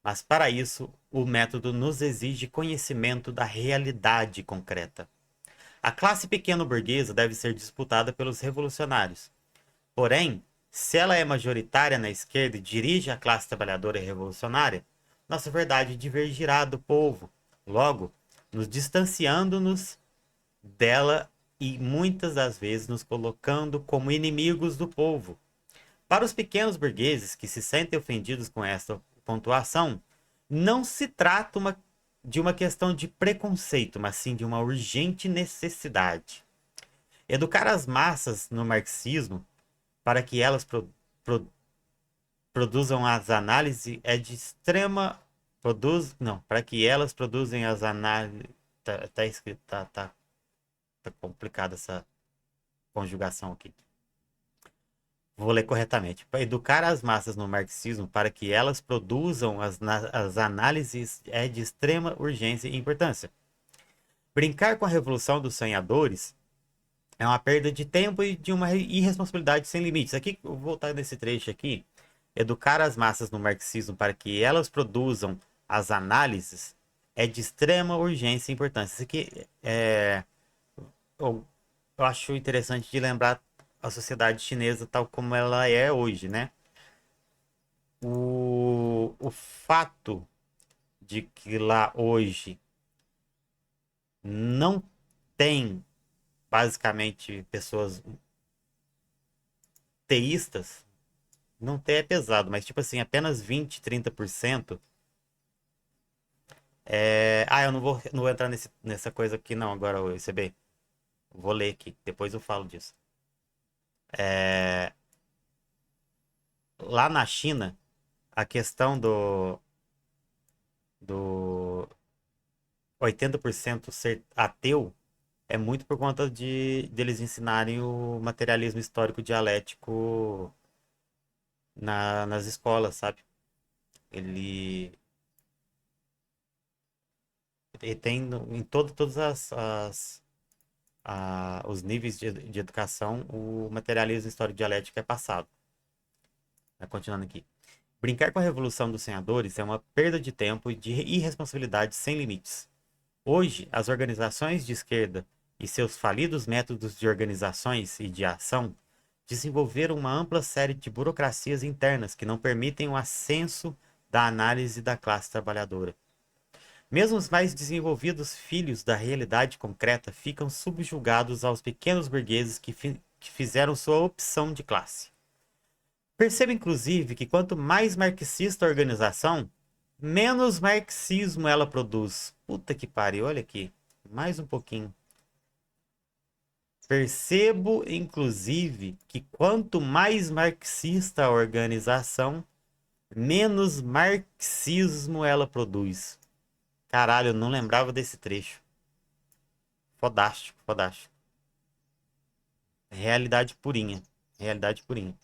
Mas para isso, o método nos exige conhecimento da realidade concreta. A classe pequeno-burguesa deve ser disputada pelos revolucionários. Porém, se ela é majoritária na esquerda e dirige a classe trabalhadora e revolucionária, nossa verdade divergirá do povo. Logo, nos distanciando-nos dela e muitas das vezes nos colocando como inimigos do povo. Para os pequenos burgueses que se sentem ofendidos com esta pontuação, não se trata de uma questão de preconceito, mas sim de uma urgente necessidade. Educar as massas no marxismo para que elas produzam as análises é de extrema Não, para que elas produzem as análises. Tá escrito, tá complicada essa conjugação aqui. Vou ler corretamente. Para educar as massas no marxismo para que elas produzam as análises é de extrema urgência e importância. Brincar com a revolução dos sonhadores é uma perda de tempo e de uma irresponsabilidade sem limites. Aqui, eu vou voltar nesse trecho aqui. Educar as massas no marxismo para que elas produzam as análises é de extrema urgência e importância. Isso aqui eu, eu acho interessante de lembrar a sociedade chinesa tal como ela é hoje, né? O fato de que lá hoje não tem basicamente pessoas teístas, não tem é pesado, mas tipo assim, apenas 20, 30%. Eu não vou entrar nessa coisa aqui não agora, o ECB. Vou ler aqui, depois eu falo disso. É, Lá na China, a questão do 80% ser ateu é muito por conta de deles ensinarem o materialismo histórico dialético nas escolas, sabe? Ele, ele tem em todas os níveis de educação, o materialismo histórico dialético é passado. Continuando aqui. Brincar com a revolução dos sonhadores é uma perda de tempo e de irresponsabilidade sem limites. Hoje, as organizações de esquerda e seus falidos métodos de organizações e de ação desenvolveram uma ampla série de burocracias internas que não permitem o ascenso da análise da classe trabalhadora. Mesmo os mais desenvolvidos filhos da realidade concreta ficam subjugados aos pequenos burgueses que fizeram sua opção de classe. Perceba, inclusive, que quanto mais marxista a organização, menos marxismo ela produz. Puta que pariu, olha aqui. Mais um pouquinho. Percebo, inclusive, que quanto mais marxista a organização, menos marxismo ela produz. Caralho, eu não lembrava desse trecho. Fodástico, fodástico. Realidade purinha. Realidade purinha.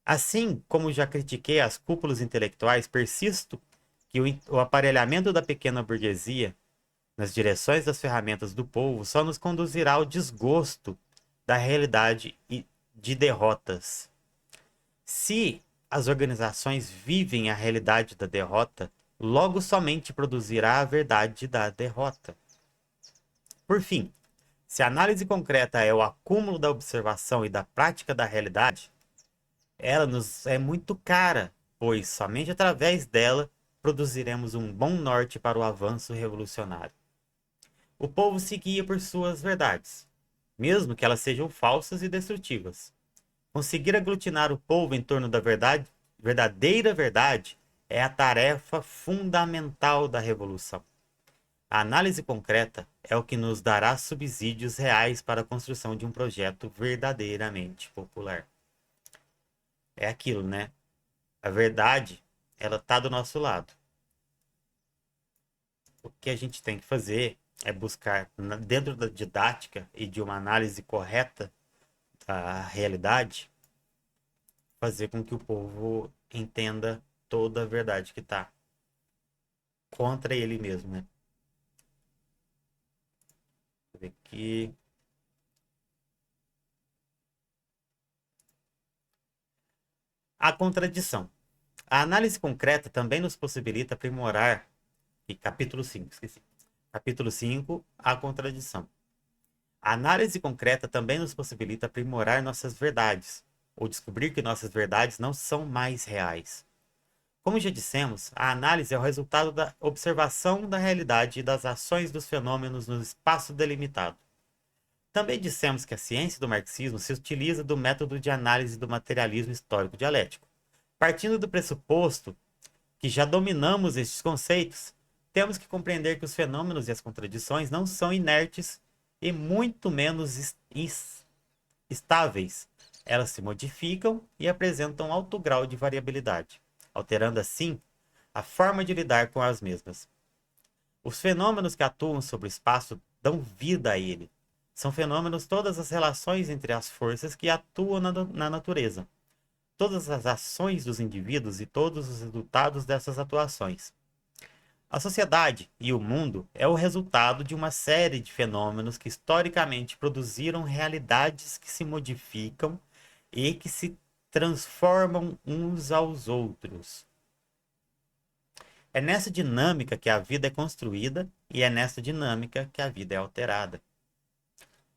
Assim como já critiquei as cúpulas intelectuais, persisto que o aparelhamento da pequena burguesia nas direções das ferramentas do povo só nos conduzirá ao desgosto da realidade e de derrotas. Se as organizações vivem a realidade da derrota, logo somente produzirá a verdade da derrota. Por fim, se a análise concreta é o acúmulo da observação e da prática da realidade, ela nos é muito cara, pois somente através dela produziremos um bom norte para o avanço revolucionário. O povo se guia por suas verdades, mesmo que elas sejam falsas e destrutivas. Conseguir aglutinar o povo em torno da verdadeira verdade, é a tarefa fundamental da revolução. A análise concreta é o que nos dará subsídios reais para a construção de um projeto verdadeiramente popular. É aquilo, né? A verdade, ela está do nosso lado. O que a gente tem que fazer é buscar, dentro da didática e de uma análise correta da realidade, fazer com que o povo entenda toda a verdade que está contra ele mesmo, né? Vou ver aqui. A contradição. A análise concreta também nos possibilita aprimorar. E capítulo 5, esqueci. Capítulo 5, a contradição. A análise concreta também nos possibilita aprimorar nossas verdades, ou descobrir que nossas verdades não são mais reais. Como já dissemos, a análise é o resultado da observação da realidade e das ações dos fenômenos no espaço delimitado. Também dissemos que a ciência do marxismo se utiliza do método de análise do materialismo histórico dialético. Partindo do pressuposto que já dominamos estes conceitos, temos que compreender que os fenômenos e as contradições não são inertes e muito menos estáveis. Elas se modificam e apresentam alto grau de variabilidade, alterando assim a forma de lidar com as mesmas. Os fenômenos que atuam sobre o espaço dão vida a ele. São fenômenos todas as relações entre as forças que atuam na natureza, todas as ações dos indivíduos e todos os resultados dessas atuações. A sociedade e o mundo é o resultado de uma série de fenômenos que historicamente produziram realidades que se modificam e que se transformam uns aos outros. É nessa dinâmica que a vida é construída e é nessa dinâmica que a vida é alterada.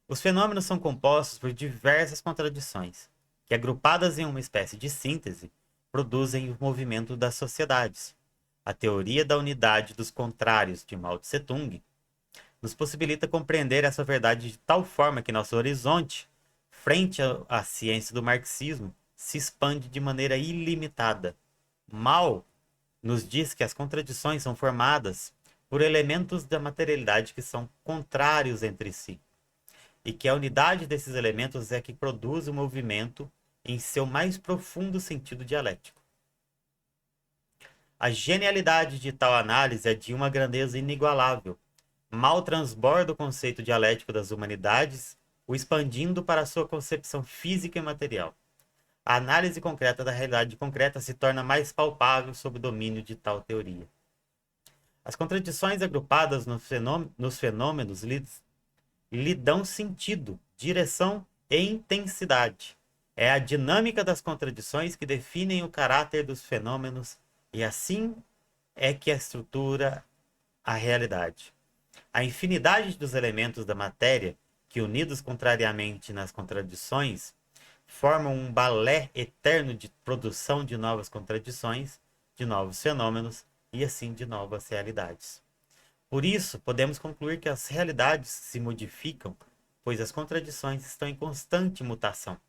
Os fenômenos são compostos por diversas contradições, que, agrupadas em uma espécie de síntese, produzem o movimento das sociedades. A teoria da unidade dos contrários de Mao Tse-tung nos possibilita compreender essa verdade de tal forma que nosso horizonte, frente à ciência do marxismo, se expande de maneira ilimitada. Mao nos diz que as contradições são formadas por elementos da materialidade que são contrários entre si, e que a unidade desses elementos é que produz o movimento em seu mais profundo sentido dialético. A genialidade de tal análise é de uma grandeza inigualável. Mao transborda o conceito dialético das humanidades, o expandindo para a sua concepção física e material. A análise concreta da realidade concreta se torna mais palpável sob o domínio de tal teoria. As contradições agrupadas nos fenômenos lhe dão sentido, direção e intensidade. É a dinâmica das contradições que definem o caráter dos fenômenos e assim é que estrutura a realidade. A infinidade dos elementos da matéria, que unidos contrariamente nas contradições, formam um balé eterno de produção de novas contradições, de novos fenômenos e assim de novas realidades. Por isso, podemos concluir que as realidades se modificam, pois as contradições estão em constante mutação.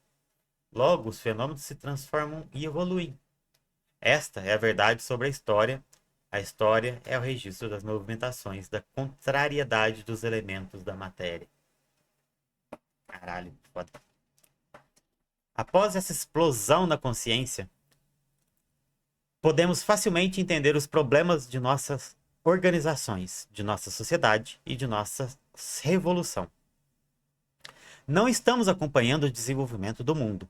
Logo, os fenômenos se transformam e evoluem. Esta é a verdade sobre a história. A história é o registro das movimentações, da contrariedade dos elementos da matéria. Caralho, foda. Após essa explosão na consciência, podemos facilmente entender os problemas de nossas organizações, de nossa sociedade e de nossa revolução. Não estamos acompanhando o desenvolvimento do mundo,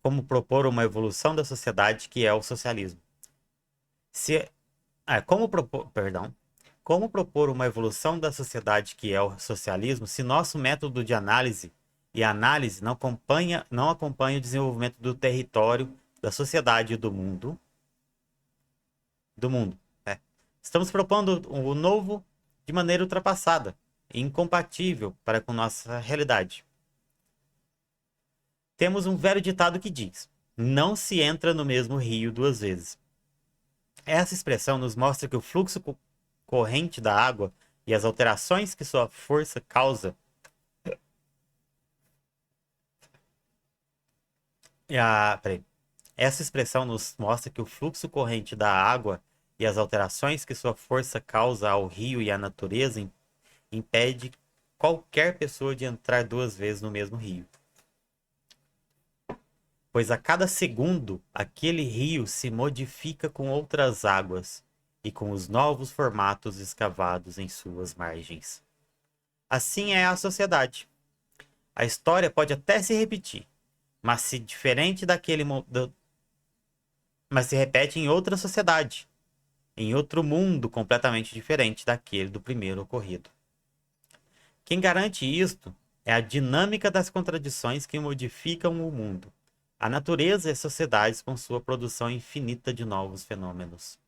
como propor uma evolução da sociedade que é o socialismo. Como propor uma evolução da sociedade que é o socialismo se nosso método de análise e análise não acompanha o desenvolvimento do território, da sociedade e do mundo? Estamos propondo o novo de maneira ultrapassada e incompatível para com nossa realidade. Temos um velho ditado que diz: não se entra no mesmo rio duas vezes. Essa expressão nos mostra que o fluxo corrente da água e as alterações que sua força causa Essa expressão nos mostra que o fluxo corrente da água e as alterações que sua força causa ao rio e à natureza impede qualquer pessoa de entrar duas vezes no mesmo rio. Pois a cada segundo, aquele rio se modifica com outras águas e com os novos formatos escavados em suas margens. Assim é a sociedade. A história pode até se repetir, mas se repete em outra sociedade, em outro mundo completamente diferente daquele do primeiro ocorrido. Quem garante isto é a dinâmica das contradições que modificam o mundo, a natureza e as sociedades com sua produção infinita de novos fenômenos.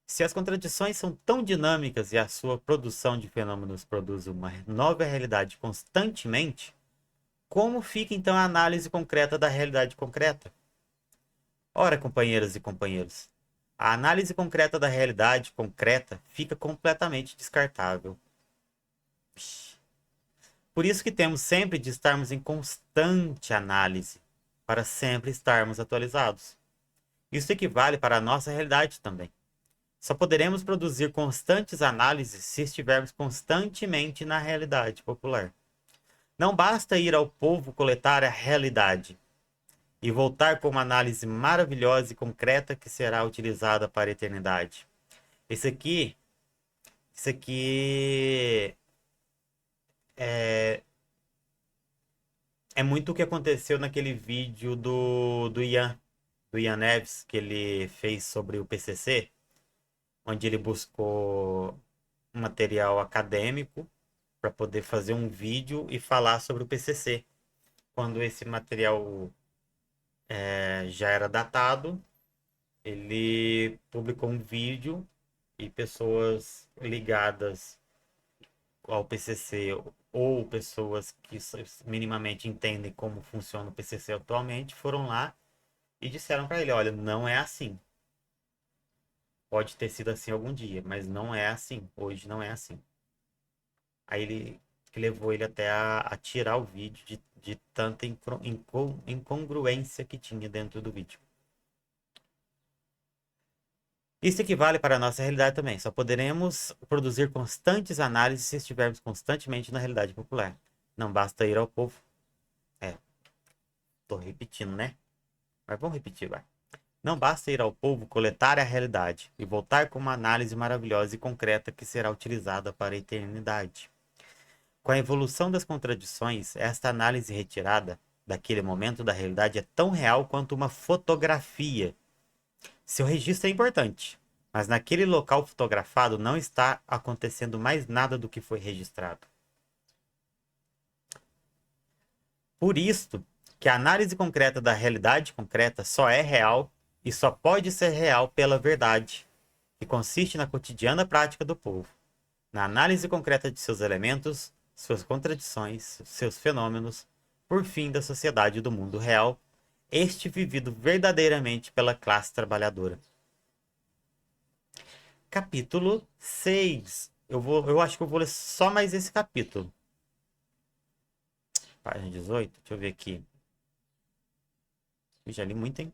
Se as contradições são tão dinâmicas e a sua produção de fenômenos produz uma nova realidade constantemente, como fica então a análise concreta da realidade concreta? Ora, companheiras e companheiros, a análise concreta da realidade concreta fica completamente descartável. Por isso que temos sempre de estarmos em constante análise, para sempre estarmos atualizados. Isso equivale para a nossa realidade também. Só poderemos produzir constantes análises se estivermos constantemente na realidade popular. Não basta ir ao povo coletar a realidade. e voltar com uma análise maravilhosa e concreta que será utilizada para a eternidade. Esse aqui, isso aqui é, é muito o que aconteceu naquele vídeo do Ian Neves, que ele fez sobre o PCC, onde ele buscou um material acadêmico para poder fazer um vídeo e falar sobre o PCC. Quando esse material já era datado, ele publicou um vídeo e pessoas ligadas ao PCC ou pessoas que minimamente entendem como funciona o PCC atualmente foram lá e disseram para ele: olha, não é assim. Pode ter sido assim algum dia, mas não é assim. Hoje não é assim. Aí ele que levou ele até a tirar o vídeo de tanta incongruência que tinha dentro do vídeo. Isso equivale para a nossa realidade também. Só poderemos produzir constantes análises se estivermos constantemente na realidade popular. Não basta ir ao povo. É, tô repetindo, né? Mas vamos repetir, vai. Não basta ir ao povo coletar a realidade e voltar com uma análise maravilhosa e concreta que será utilizada para a eternidade. Com a evolução das contradições, esta análise retirada daquele momento da realidade é tão real quanto uma fotografia. Seu registro é importante, mas naquele local fotografado não está acontecendo mais nada do que foi registrado. Por isto, que a análise concreta da realidade concreta só é real e só pode ser real pela verdade, que consiste na cotidiana prática do povo, na análise concreta de seus elementos, suas contradições, seus fenômenos, por fim da sociedade do mundo real, este vivido verdadeiramente pela classe trabalhadora. Capítulo 6. Eu acho que eu vou ler só mais esse capítulo. Página 18, deixa eu ver aqui. Eu já li muito, hein?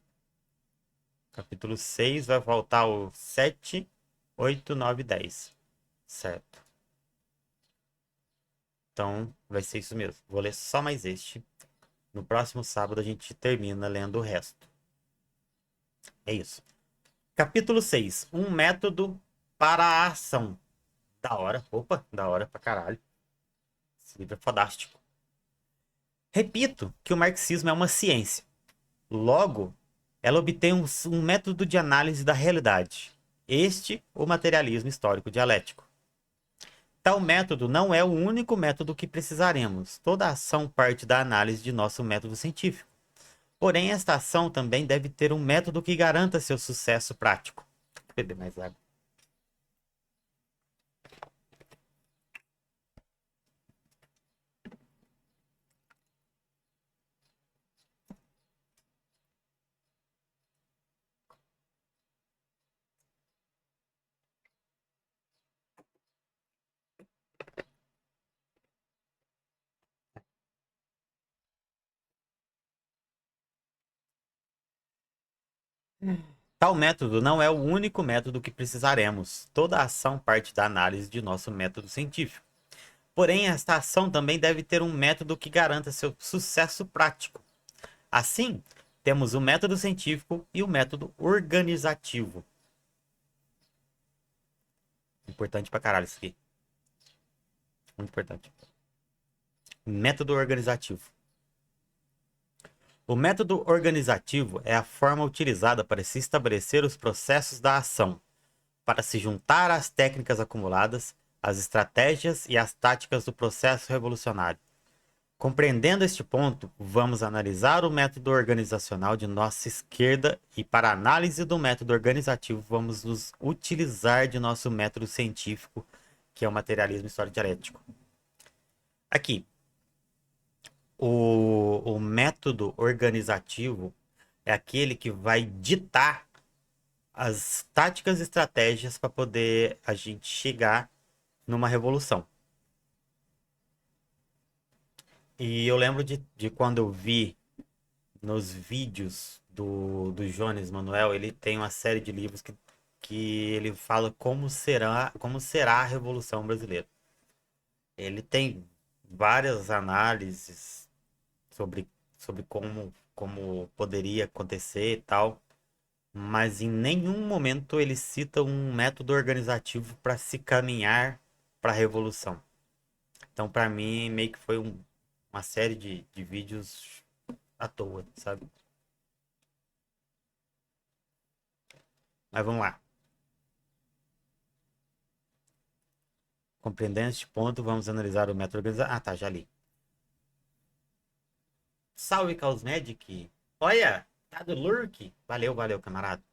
Capítulo 6 vai voltar o 7, 8, 9 e 10. Certo. Então, vai ser isso mesmo. Vou ler só mais este. No próximo sábado a gente termina lendo o resto. É isso. Capítulo 6. Um método para a ação. Da hora. Opa, da hora pra caralho. Esse livro é fodástico. Repito que o marxismo é uma ciência. Logo, ela obtém um método de análise da realidade. Este, o materialismo histórico dialético. Tal método não é o único método que precisaremos. Toda ação parte da análise de nosso método científico. Porém, esta ação também deve ter um método que garanta seu sucesso prático. Vou beber mais água. Tal método não é o único método que precisaremos. Toda ação parte da análise de nosso método científico. Porém, esta ação também deve ter um método que garanta seu sucesso prático. Assim, temos o método científico e o método organizativo. Importante pra caralho isso aqui. Muito importante. Método organizativo. O método organizativo é a forma utilizada para se estabelecer os processos da ação, para se juntar às técnicas acumuladas, às estratégias e às táticas do processo revolucionário. Compreendendo este ponto, vamos analisar o método organizacional de nossa esquerda e, para a análise do método organizativo, vamos nos utilizar de nosso método científico, que é o materialismo histórico dialético. Aqui, o método organizativo é aquele que vai ditar as táticas e estratégias para poder a gente chegar numa revolução. E eu lembro de quando eu vi nos vídeos do Jones Manuel, ele tem uma série de livros que ele fala como será a Revolução Brasileira. Ele tem várias análises sobre, sobre como poderia acontecer e tal, mas em nenhum momento ele cita um método organizativo para se caminhar para a revolução. Então, para mim, meio que foi uma série de vídeos à toa, sabe? Mas vamos lá. Compreendendo este ponto, vamos analisar o método organizativo. Ah, tá, já li. Salve, Caos Magic! Olha, tá do Lurk. Valeu, valeu, camarada.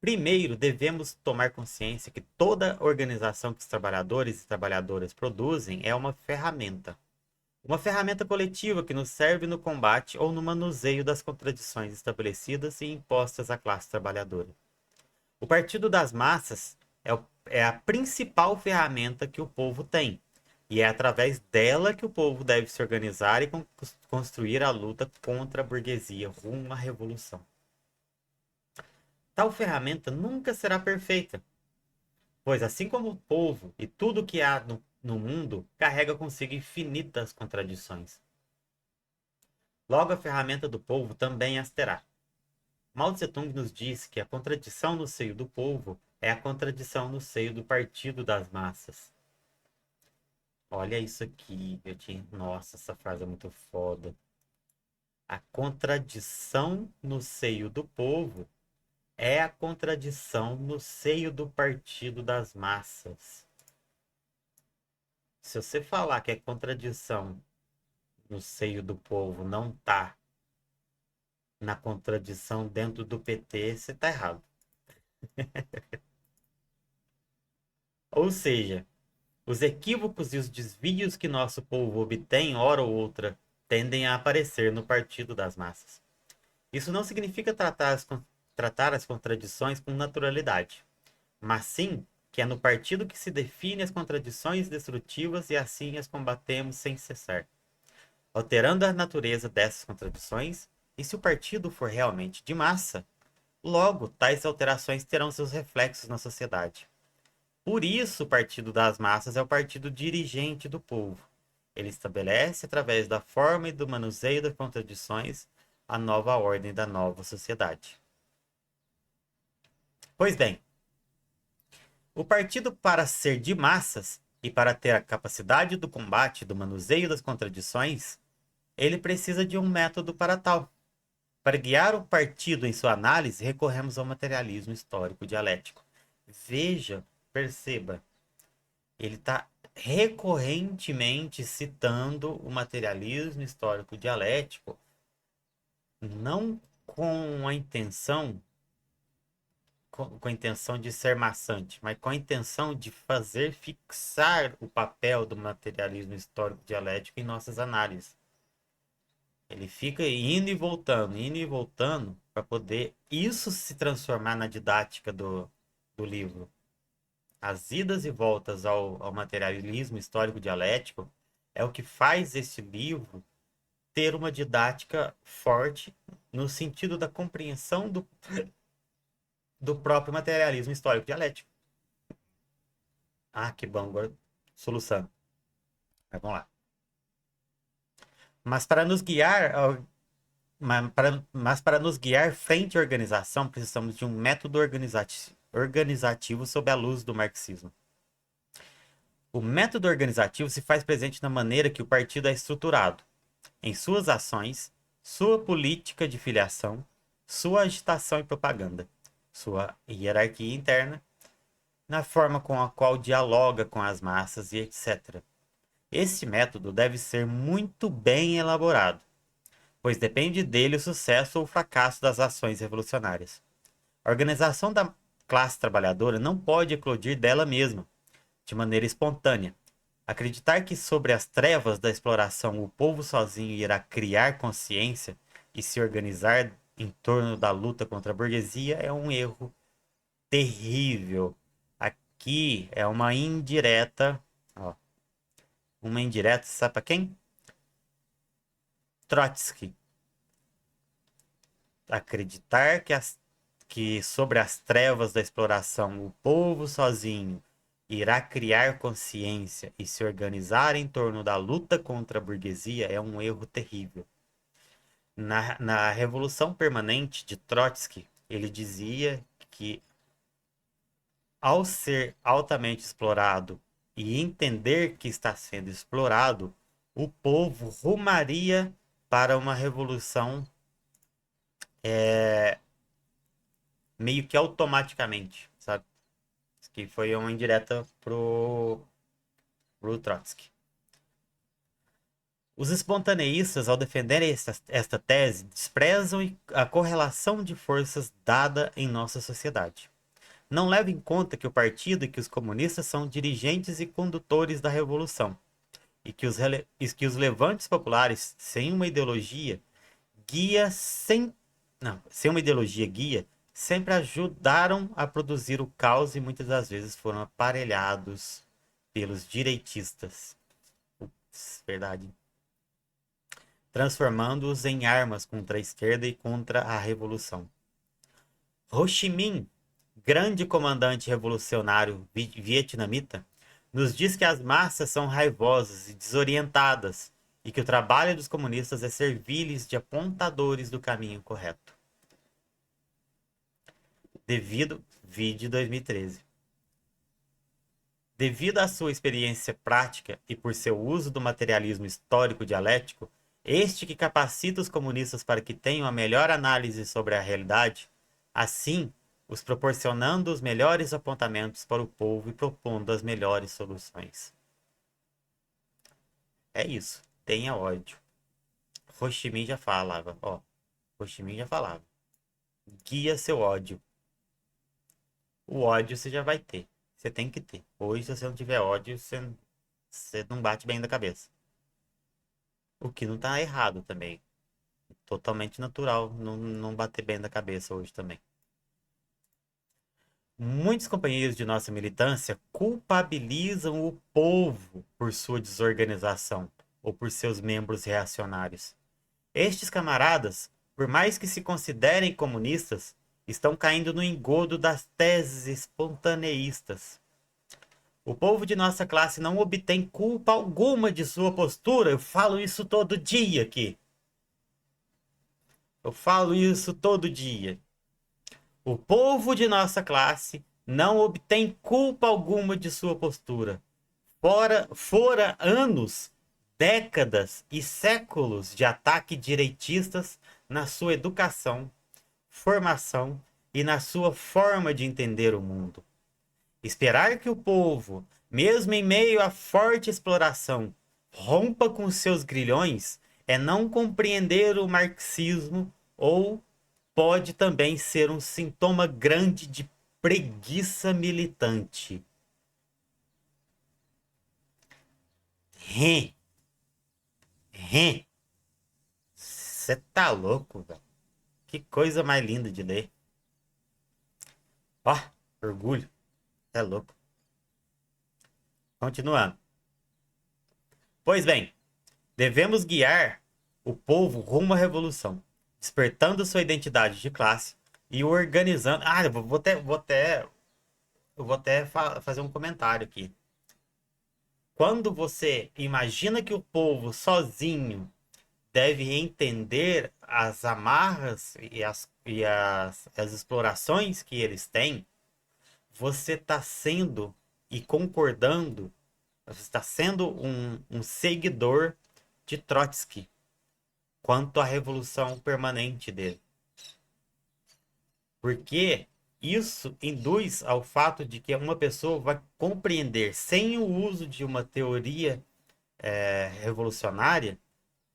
Primeiro, devemos tomar consciência que toda organização que os trabalhadores e trabalhadoras produzem é uma ferramenta. Uma ferramenta coletiva que nos serve no combate ou no manuseio das contradições estabelecidas e impostas à classe trabalhadora. O Partido das Massas é a principal ferramenta que o povo tem, e é através dela que o povo deve se organizar e construir a luta contra a burguesia rumo à revolução. Tal ferramenta nunca será perfeita, pois assim como o povo e tudo que há no mundo carrega consigo infinitas contradições. Logo, a ferramenta do povo também as terá. Mao Tse-tung nos diz que a contradição no seio do povo é a contradição no seio do partido das massas. Olha isso aqui, Nossa, essa frase é muito foda. A contradição no seio do povo é a contradição no seio do partido das massas. Se você falar que a contradição no seio do povo não tá na contradição dentro do PT, você tá errado. Ou seja, os equívocos e os desvios que nosso povo obtém, hora ou outra, tendem a aparecer no partido das massas. Isso não significa tratar as contradições com naturalidade, mas sim que é no partido que se definem as contradições destrutivas e assim as combatemos sem cessar, alterando a natureza dessas contradições, e se o partido for realmente de massa, logo tais alterações terão seus reflexos na sociedade. Por isso, o Partido das Massas é o partido dirigente do povo. Ele estabelece, através da forma e do manuseio das contradições, a nova ordem da nova sociedade. Pois bem, o partido, para ser de massas e para ter a capacidade do combate e do manuseio das contradições, ele precisa de um método para tal. Para guiar o partido em sua análise, recorremos ao materialismo histórico dialético. Veja, perceba, ele está recorrentemente citando o materialismo histórico dialético, não com a intenção com a intenção de ser maçante, mas com a intenção de fazer fixar o papel do materialismo histórico dialético em nossas análises. Ele fica indo e voltando, para poder isso se transformar na didática do livro. As idas e voltas ao materialismo histórico dialético é o que faz esse livro ter uma didática forte no sentido da compreensão do próprio materialismo histórico dialético. Ah, que bom, agora solução. Mas vamos lá. Mas para nos guiar, mas para nos guiar frente à organização, precisamos de um método organizativo sob a luz do marxismo. O método organizativo se faz presente na maneira que o partido é estruturado, em suas ações, sua política de filiação, sua agitação e propaganda, sua hierarquia interna, na forma com a qual dialoga com as massas e etc. Este método deve ser muito bem elaborado, pois depende dele o sucesso ou o fracasso das ações revolucionárias. A organização da classe trabalhadora não pode eclodir dela mesma, de maneira espontânea. Acreditar que sobre as trevas da exploração o povo sozinho irá criar consciência e se organizar em torno da luta contra a burguesia é um erro terrível. Aqui é uma indireta, ó, uma indireta, sabe para quem? Trotsky. Acreditar que sobre as trevas da exploração o povo sozinho irá criar consciência e se organizar em torno da luta contra a burguesia é um erro terrível. Na Revolução Permanente de Trotsky, ele dizia que, ao ser altamente explorado e entender que está sendo explorado, o povo rumaria para uma revolução meio que automaticamente, sabe? Isso que foi uma indireta pro Trotsky. Os espontaneístas, ao defenderem esta tese, desprezam a correlação de forças dada em nossa sociedade. Não levam em conta que o partido e que os comunistas são dirigentes e condutores da revolução, e que os levantes populares, sem uma ideologia guia, sem uma ideologia guia, sempre ajudaram a produzir o caos e muitas das vezes foram aparelhados pelos direitistas. Ups, verdade. Transformando-os em armas contra a esquerda e contra a revolução. Ho Chi Minh, grande comandante revolucionário vietnamita, nos diz que as massas são raivosas e desorientadas e que o trabalho dos comunistas é servir-lhes de apontadores do caminho correto. Vide 2013. Devido à sua experiência prática e por seu uso do materialismo histórico dialético, este que capacita os comunistas para que tenham a melhor análise sobre a realidade, assim, os proporcionando os melhores apontamentos para o povo e propondo as melhores soluções. É isso. Tenha ódio. Ho Chi Minh já falava, ó. Ho Chi Minh já falava. Guia seu ódio. O ódio você já vai ter. Você tem que ter. Hoje, se você não tiver ódio, você não bate bem da cabeça. O que não tá errado também. Totalmente natural não bater bem da cabeça hoje também. Muitos companheiros de nossa militância culpabilizam o povo por sua desorganização ou por seus membros reacionários. Estes camaradas, por mais que se considerem comunistas, estão caindo no engodo das teses espontaneístas. O povo de nossa classe não obtém culpa alguma de sua postura. Eu falo isso todo dia aqui. Eu falo isso todo dia. O povo de nossa classe não obtém culpa alguma de sua postura. Fora anos, décadas e séculos de ataque direitistas na sua educação, formação e na sua forma de entender o mundo. Esperar que o povo, mesmo em meio à forte exploração, rompa com seus grilhões é não compreender o marxismo ou pode também ser um sintoma grande de preguiça militante. Rê, rê. Você tá louco, velho. Que coisa mais linda de ler. Ó, orgulho. Você é louco. Continuando. Pois bem, devemos guiar o povo rumo à revolução, despertando sua identidade de classe e organizando. Ah, eu vou até fazer um comentário aqui. Quando você imagina que o povo sozinho deve entender as amarras as explorações que eles têm, você está sendo e concordando, você está sendo um seguidor de Trotsky quanto à revolução permanente dele. Porque isso induz ao fato de que uma pessoa vai compreender, sem o uso de uma teoria revolucionária,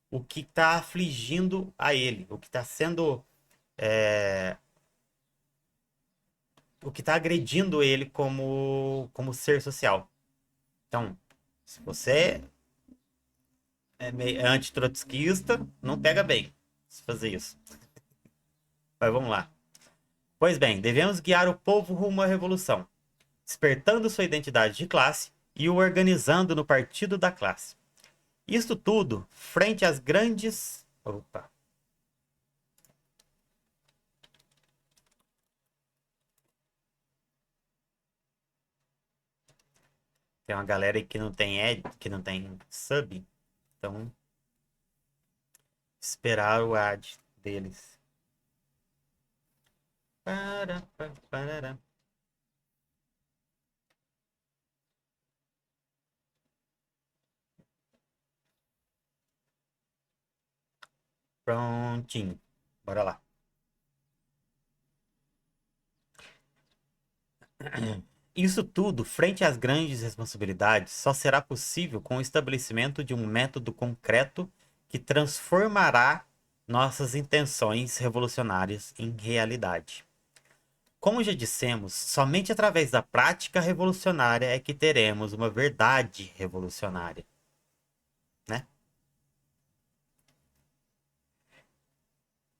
o que está afligindo a ele, o que está sendo, o que está agredindo ele como ser social. Então, se você é antitrotskista, não pega bem se fazer isso. Mas vamos lá. Pois bem, devemos guiar o povo rumo à revolução, despertando sua identidade de classe e o organizando no partido da classe. Isto tudo frente às grandes. Opa! Tem uma galera aí que não tem ad, que não tem sub, então esperar o ad deles. Parará. Prontinho. Bora lá. Isso tudo, frente às grandes responsabilidades, só será possível com o estabelecimento de um método concreto que transformará nossas intenções revolucionárias em realidade. Como já dissemos, somente através da prática revolucionária é que teremos uma verdade revolucionária, né?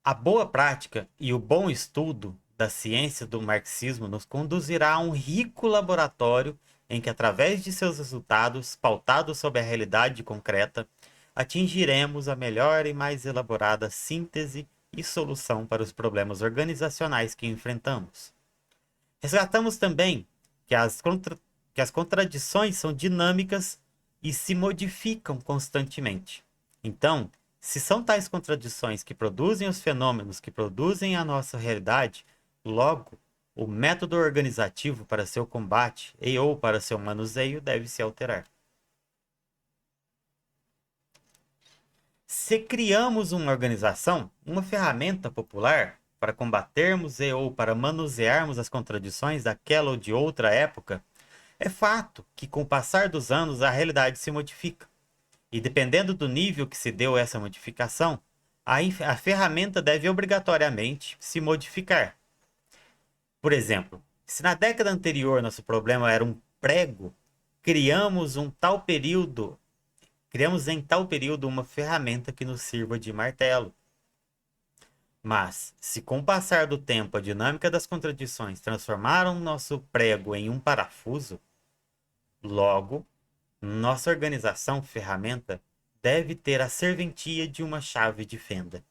A boa prática e o bom estudo da ciência do marxismo nos conduzirá a um rico laboratório em que, através de seus resultados, pautados sobre a realidade concreta, atingiremos a melhor e mais elaborada síntese e solução para os problemas organizacionais que enfrentamos. Resgatamos também que que as contradições são dinâmicas e se modificam constantemente. Então, se são tais contradições que produzem os fenômenos que produzem a nossa realidade, logo, o método organizativo para seu combate e ou para seu manuseio deve se alterar. Se criamos uma organização, uma ferramenta popular para combatermos e ou para manusearmos as contradições daquela ou de outra época, é fato que, com o passar dos anos, a realidade se modifica. E dependendo do nível que se deu essa modificação, a ferramenta deve obrigatoriamente se modificar. Por exemplo, se na década anterior nosso problema era um prego, criamos em tal período uma ferramenta que nos sirva de martelo. Mas, se com o passar do tempo a dinâmica das contradições transformaram nosso prego em um parafuso, logo, nossa organização ferramenta deve ter a serventia de uma chave de fenda.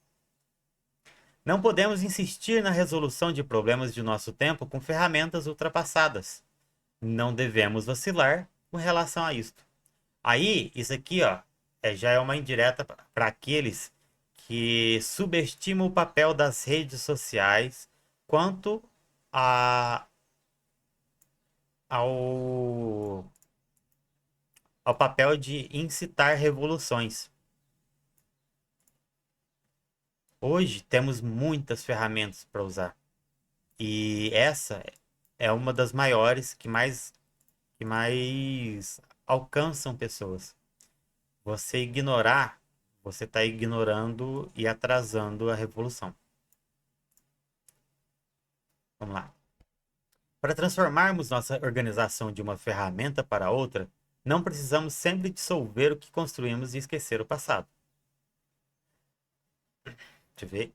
Não podemos insistir na resolução de problemas de nosso tempo com ferramentas ultrapassadas. Não devemos vacilar com relação a isto. Aí, isso aqui, ó, já é uma indireta para aqueles que subestimam o papel das redes sociais quanto a, ao, ao papel de incitar revoluções. Hoje temos muitas ferramentas para usar. E essa é uma das maiores que mais alcançam pessoas. Você ignorar, você está ignorando e atrasando a revolução. Vamos lá. Para transformarmos nossa organização de uma ferramenta para outra, não precisamos sempre dissolver o que construímos e esquecer o passado. Deixa eu ver.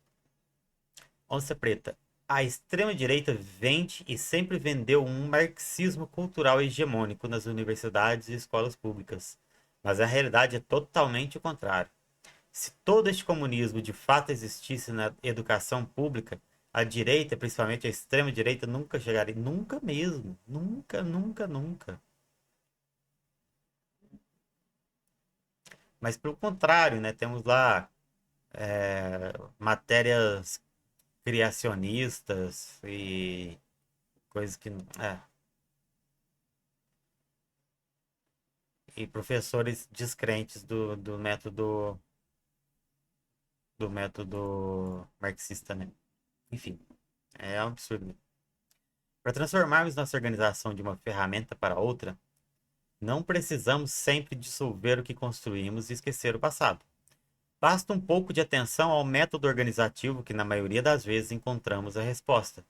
Onça Preta. A extrema-direita vende e sempre vendeu um marxismo cultural hegemônico nas universidades e escolas públicas. Mas a realidade é totalmente o contrário. Se todo este comunismo de fato existisse na educação pública, a direita, principalmente a extrema-direita, nunca chegaria. Nunca mesmo. Nunca, nunca, nunca. Mas pelo contrário, né? Temos lá matérias criacionistas e coisas que. E professores descrentes do método marxista, né? Enfim, é um absurdo. Para transformarmos nossa organização de uma ferramenta para outra, não precisamos sempre dissolver o que construímos e esquecer o passado. Basta um pouco de atenção ao método organizativo que, na maioria das vezes, encontramos a resposta.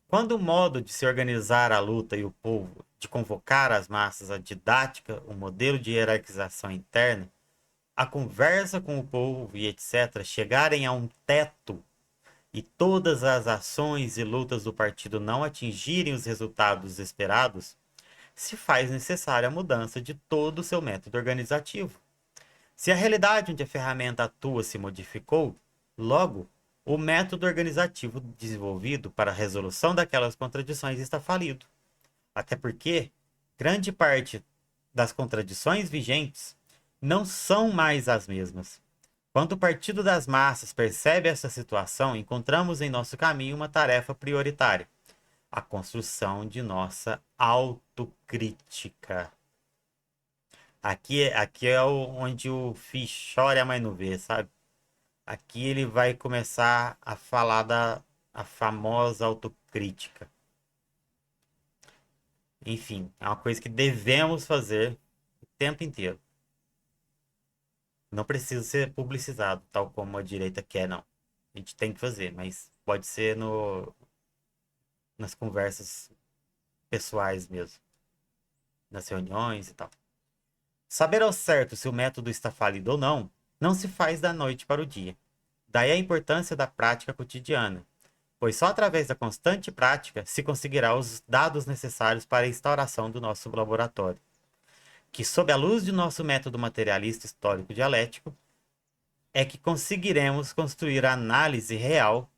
Quando o modo de se organizar a luta e o povo, de convocar as massas, a didática, o modelo de hierarquização interna, a conversa com o povo e etc., chegarem a um teto e todas as ações e lutas do partido não atingirem os resultados esperados, se faz necessária a mudança de todo o seu método organizativo. Se a realidade onde a ferramenta atua se modificou, logo, o método organizativo desenvolvido para a resolução daquelas contradições está falido. Até porque grande parte das contradições vigentes não são mais as mesmas. Quando o Partido das Massas percebe essa situação, encontramos em nosso caminho uma tarefa prioritária: a construção de nossa autocrítica. Aqui é onde o fish chora e a mãe não vê, sabe? Aqui ele vai começar a falar da a famosa autocrítica. Enfim, é uma coisa que devemos fazer o tempo inteiro. Não precisa ser publicizado, tal como a direita quer, não. A gente tem que fazer, mas pode ser nas conversas pessoais mesmo, nas reuniões e tal. Saber ao certo se o método está falido ou não, não se faz da noite para o dia. Daí a importância da prática cotidiana, pois só através da constante prática se conseguirá os dados necessários para a instauração do nosso laboratório, que, sob a luz de nosso método materialista histórico dialético, é que conseguiremos construir a análise real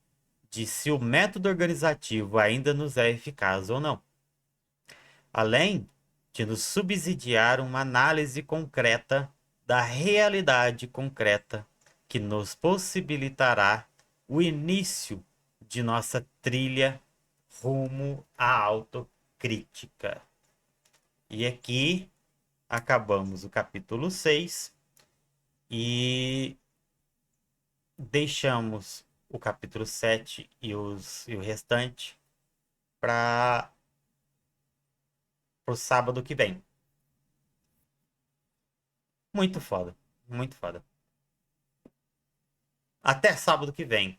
de se o método organizativo ainda nos é eficaz ou não, além de nos subsidiar uma análise concreta da realidade concreta que nos possibilitará o início de nossa trilha rumo à autocrítica. E aqui acabamos o capítulo 6 e deixamos o capítulo 7 e o restante para o sábado que vem. Muito foda, muito foda. Até sábado que vem.